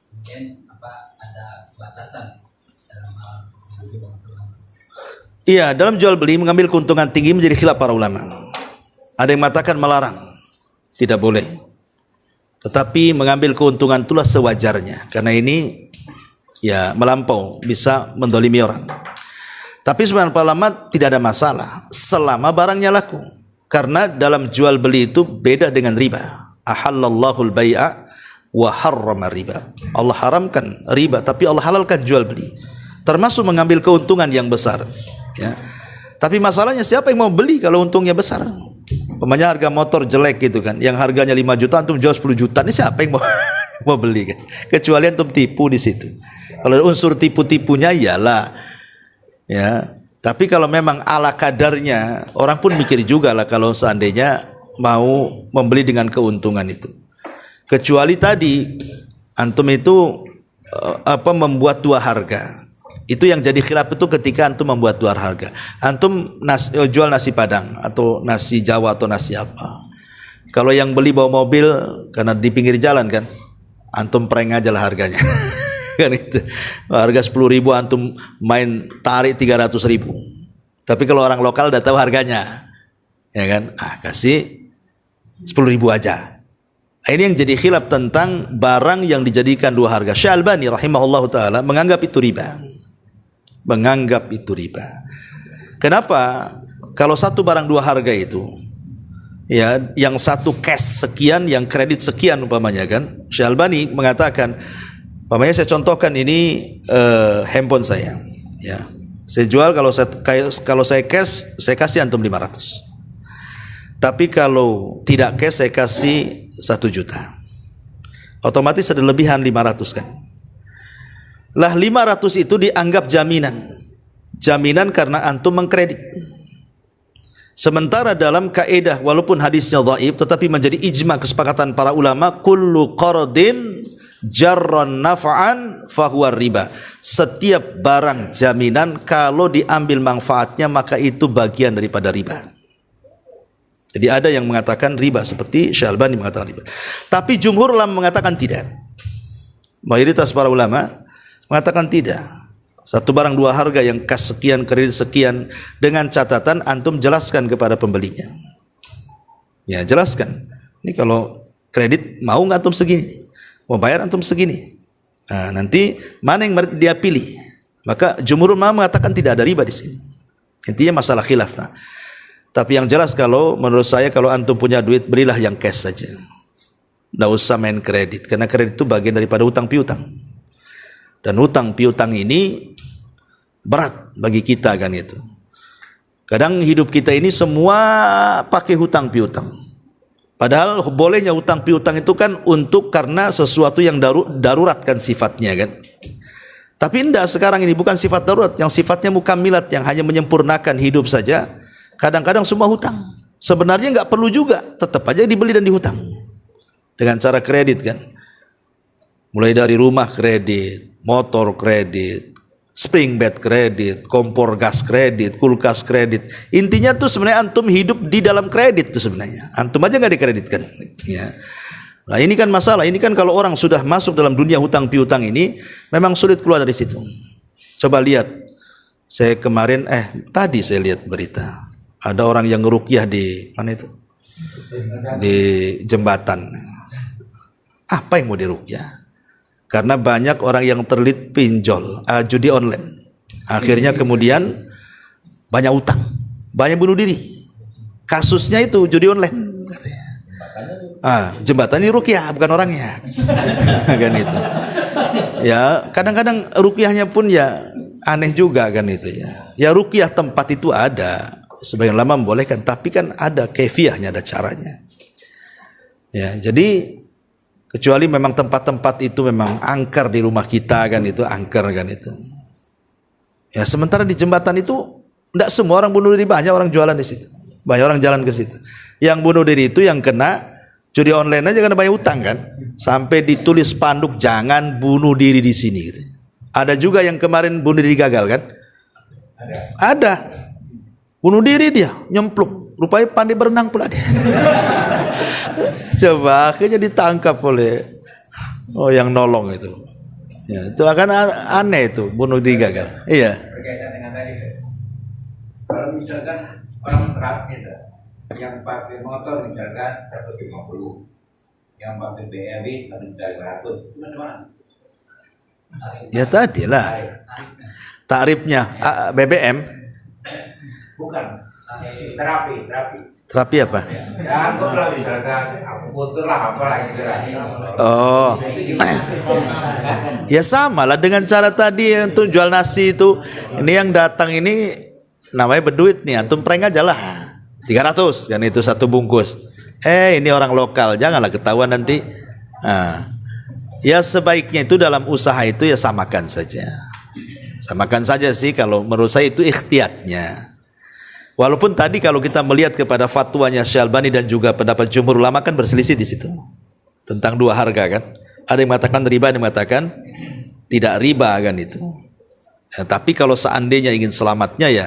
kemudian apa ada batasan dalam hal mengambil keuntungan? Iya, dalam jual beli mengambil keuntungan tinggi menjadi khilaf para ulama. Ada yang mengatakan melarang, tidak boleh. Tetapi mengambil keuntungan itulah sewajarnya, karena ini ya melampau, bisa mendolimi orang. Tapi sebenarnya para ulama tidak ada masalah selama barangnya laku, karena dalam jual beli itu beda dengan riba. Ahallallahul bai'a wa harrama riba. Allah haramkan riba, tapi Allah halalkan jual beli, termasuk mengambil keuntungan yang besar, ya. Tapi masalahnya siapa yang mau beli kalau untungnya besar? Pemanya harga motor jelek gitu kan, yang harganya 5 juta antum jual 10 juta, ini siapa yang mau beli kan? Kecuali antum tipu di situ. Kalau unsur tipu-tipunya iyalah, ya. Tapi kalau memang ala kadarnya, orang pun mikir juga lah kalau seandainya mau membeli dengan keuntungan itu. Kecuali tadi antum itu membuat 2 harga. Itu yang jadi khilaf itu ketika antum membuat 2 harga. Antum jual nasi Padang atau nasi Jawa atau nasi apa. Kalau yang beli bawa mobil karena di pinggir jalan kan, antum prank aja lah harganya. Kan itu. Harga 10.000 antum main tarik 300.000. Tapi kalau orang lokal udah tahu harganya, ya kan? Kasih 10.000 aja. Ini yang jadi khilaf tentang barang yang dijadikan 2 harga. Syekh Albani rahimahullahu taala menganggap itu riba. Menganggap itu riba. Kenapa? Kalau satu barang 2 harga itu, ya, yang satu cash sekian, yang kredit sekian umpamanya kan. Syekh Albani mengatakan, umpamanya saya contohkan ini handphone saya, ya. Saya jual kalau saya cash saya kasih antum 500. Tapi kalau tidak cash saya kasih 1 juta. Otomatis ada lebihan 500 kan. Lah 500 itu dianggap jaminan. Jaminan karena antum mengkredit. Sementara dalam kaidah walaupun hadisnya dhaif tetapi menjadi ijma kesepakatan para ulama, kullu qardin jarran naf'an fahuwa riba. Setiap barang jaminan kalau diambil manfaatnya maka itu bagian daripada riba. Jadi ada yang mengatakan riba seperti Syalbani mengatakan riba. Tapi jumhur ulama mengatakan tidak. Mayoritas para ulama mengatakan tidak. Satu barang dua harga yang kas sekian, kredit sekian, dengan catatan antum jelaskan kepada pembelinya. Ya, jelaskan. Ini kalau kredit mau nggak antum segini, mau bayar antum segini. Nah, nanti mana yang dia pilih? Maka jumhur ulama mengatakan tidak ada riba di sini. Intinya masalah khilaf. Nah, tapi yang jelas kalau menurut saya kalau antum punya duit berilah yang cash saja. Nggak usah main kredit, karena kredit itu bagian daripada utang piutang. Dan utang piutang ini berat bagi kita kan itu. Kadang hidup kita ini semua pakai hutang piutang. Padahal bolehnya hutang piutang itu kan untuk karena sesuatu yang darurat kan sifatnya kan. Tapi enggak, sekarang ini bukan sifat darurat, yang sifatnya mukamilat, yang hanya menyempurnakan hidup saja. Kadang-kadang semua hutang. Sebenarnya enggak perlu juga, tetap aja dibeli dan dihutang. Dengan cara kredit kan. Mulai dari rumah kredit, motor kredit, spring bed kredit, kompor gas kredit, kulkas kredit. Intinya tuh sebenarnya antum hidup di dalam kredit tuh sebenarnya. Antum aja nggak dikreditkan. Ya. Nah ini kan masalah. Ini kan kalau orang sudah masuk dalam dunia hutang piutang ini, memang sulit keluar dari situ. Coba lihat. Saya kemarin, tadi saya lihat berita. Ada orang yang ngerukyah di mana itu? Di jembatan. Apa yang mau dirukyah? Karena banyak orang yang terlilit pinjol, judi online. Akhirnya kemudian banyak utang, banyak bunuh diri. Kasusnya itu judi online katanya. Jembatan ini rukyah bukan orangnya. Kan itu. Ya, kadang-kadang rukyahnya pun ya aneh juga kan itu ya. Ya rukyah tempat itu ada, sebagian lama membolehkan, tapi kan ada kefiahnya, ada caranya. Ya, jadi kecuali memang tempat-tempat itu memang angker di rumah kita kan itu, angker kan itu. Ya sementara di jembatan itu tidak semua orang bunuh diri, banyak orang jualan di situ, banyak orang jalan ke situ. Yang bunuh diri itu yang kena judi online aja karena banyak utang kan, sampai ditulis spanduk jangan bunuh diri di sini gitu. Ada juga yang kemarin bunuh diri gagal kan? Ada. Bunuh diri dia, nyemplung. Rupanya pandai berenang pula dia. Coba akhirnya ditangkap oleh yang nolong itu. Ya, itu akan aneh itu, bunuh diri gagal. Iya. Berkaitan dengan tadi, kalau misalkan orang truk gitu, yang pakai motor misalkan 150, yang pakai BRI kan 100, gimana? Ya tadi lah. Tarifnya BBM. Bukan, terapi. Terapi apa? Ya, anggaplah misalkan aku putus lah, apalah gitu lah. Oh, ya sama lah dengan cara tadi untuk jual nasi itu. Ini yang datang ini namanya berduit nih, antum prank aja lah 300 kan itu satu bungkus. Ini orang lokal, janganlah ketahuan nanti. Ya sebaiknya itu dalam usaha itu ya samakan saja. Samakan saja sih kalau menurut saya itu ikhtiyatnya. Walaupun tadi kalau kita melihat kepada fatwanya Syalbani dan juga pendapat jumhur ulama kan berselisih di situ tentang dua harga kan. Ada yang mengatakan riba, ada yang mengatakan tidak riba kan itu. Ya, tapi kalau seandainya ingin selamatnya ya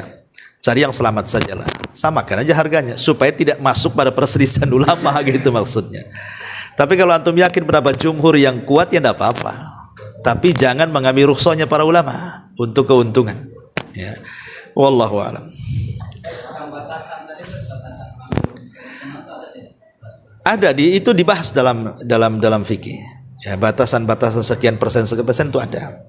cari yang selamat sajalah. Samakan aja harganya supaya tidak masuk pada perselisihan ulama gitu maksudnya. Tapi kalau antum yakin pendapat jumhur yang kuat ya tidak apa-apa. Tapi jangan mengambil rukhsahnya para ulama untuk keuntungan. Ya. Wallahu a'lam. Ada itu dibahas dalam fikih. Ya, batasan-batasan sekian persen itu ada.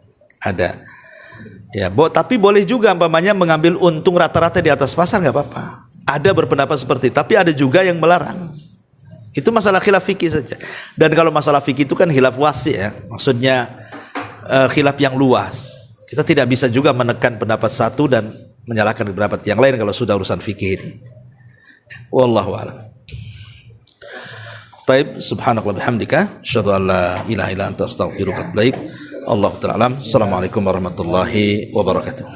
Ya, tapi boleh juga umpamanya mengambil untung rata-rata di atas pasar nggak apa-apa. Ada berpendapat seperti itu, tapi ada juga yang melarang. Itu masalah khilaf fikih saja. Dan kalau masalah fikih itu kan khilaf wasi ya, maksudnya khilaf yang luas. Kita tidak bisa juga menekan pendapat satu dan menyalahkan pendapat yang lain kalau sudah urusan fikih ini. Wallahu a'lam. Baik, subhanakallah bihamdika, asyhadu an la ilaha illa anta astaghfiruka wa atubu ilaik. Allahu ta'ala alam. Assalamualaikum warahmatullahi wabarakatuh.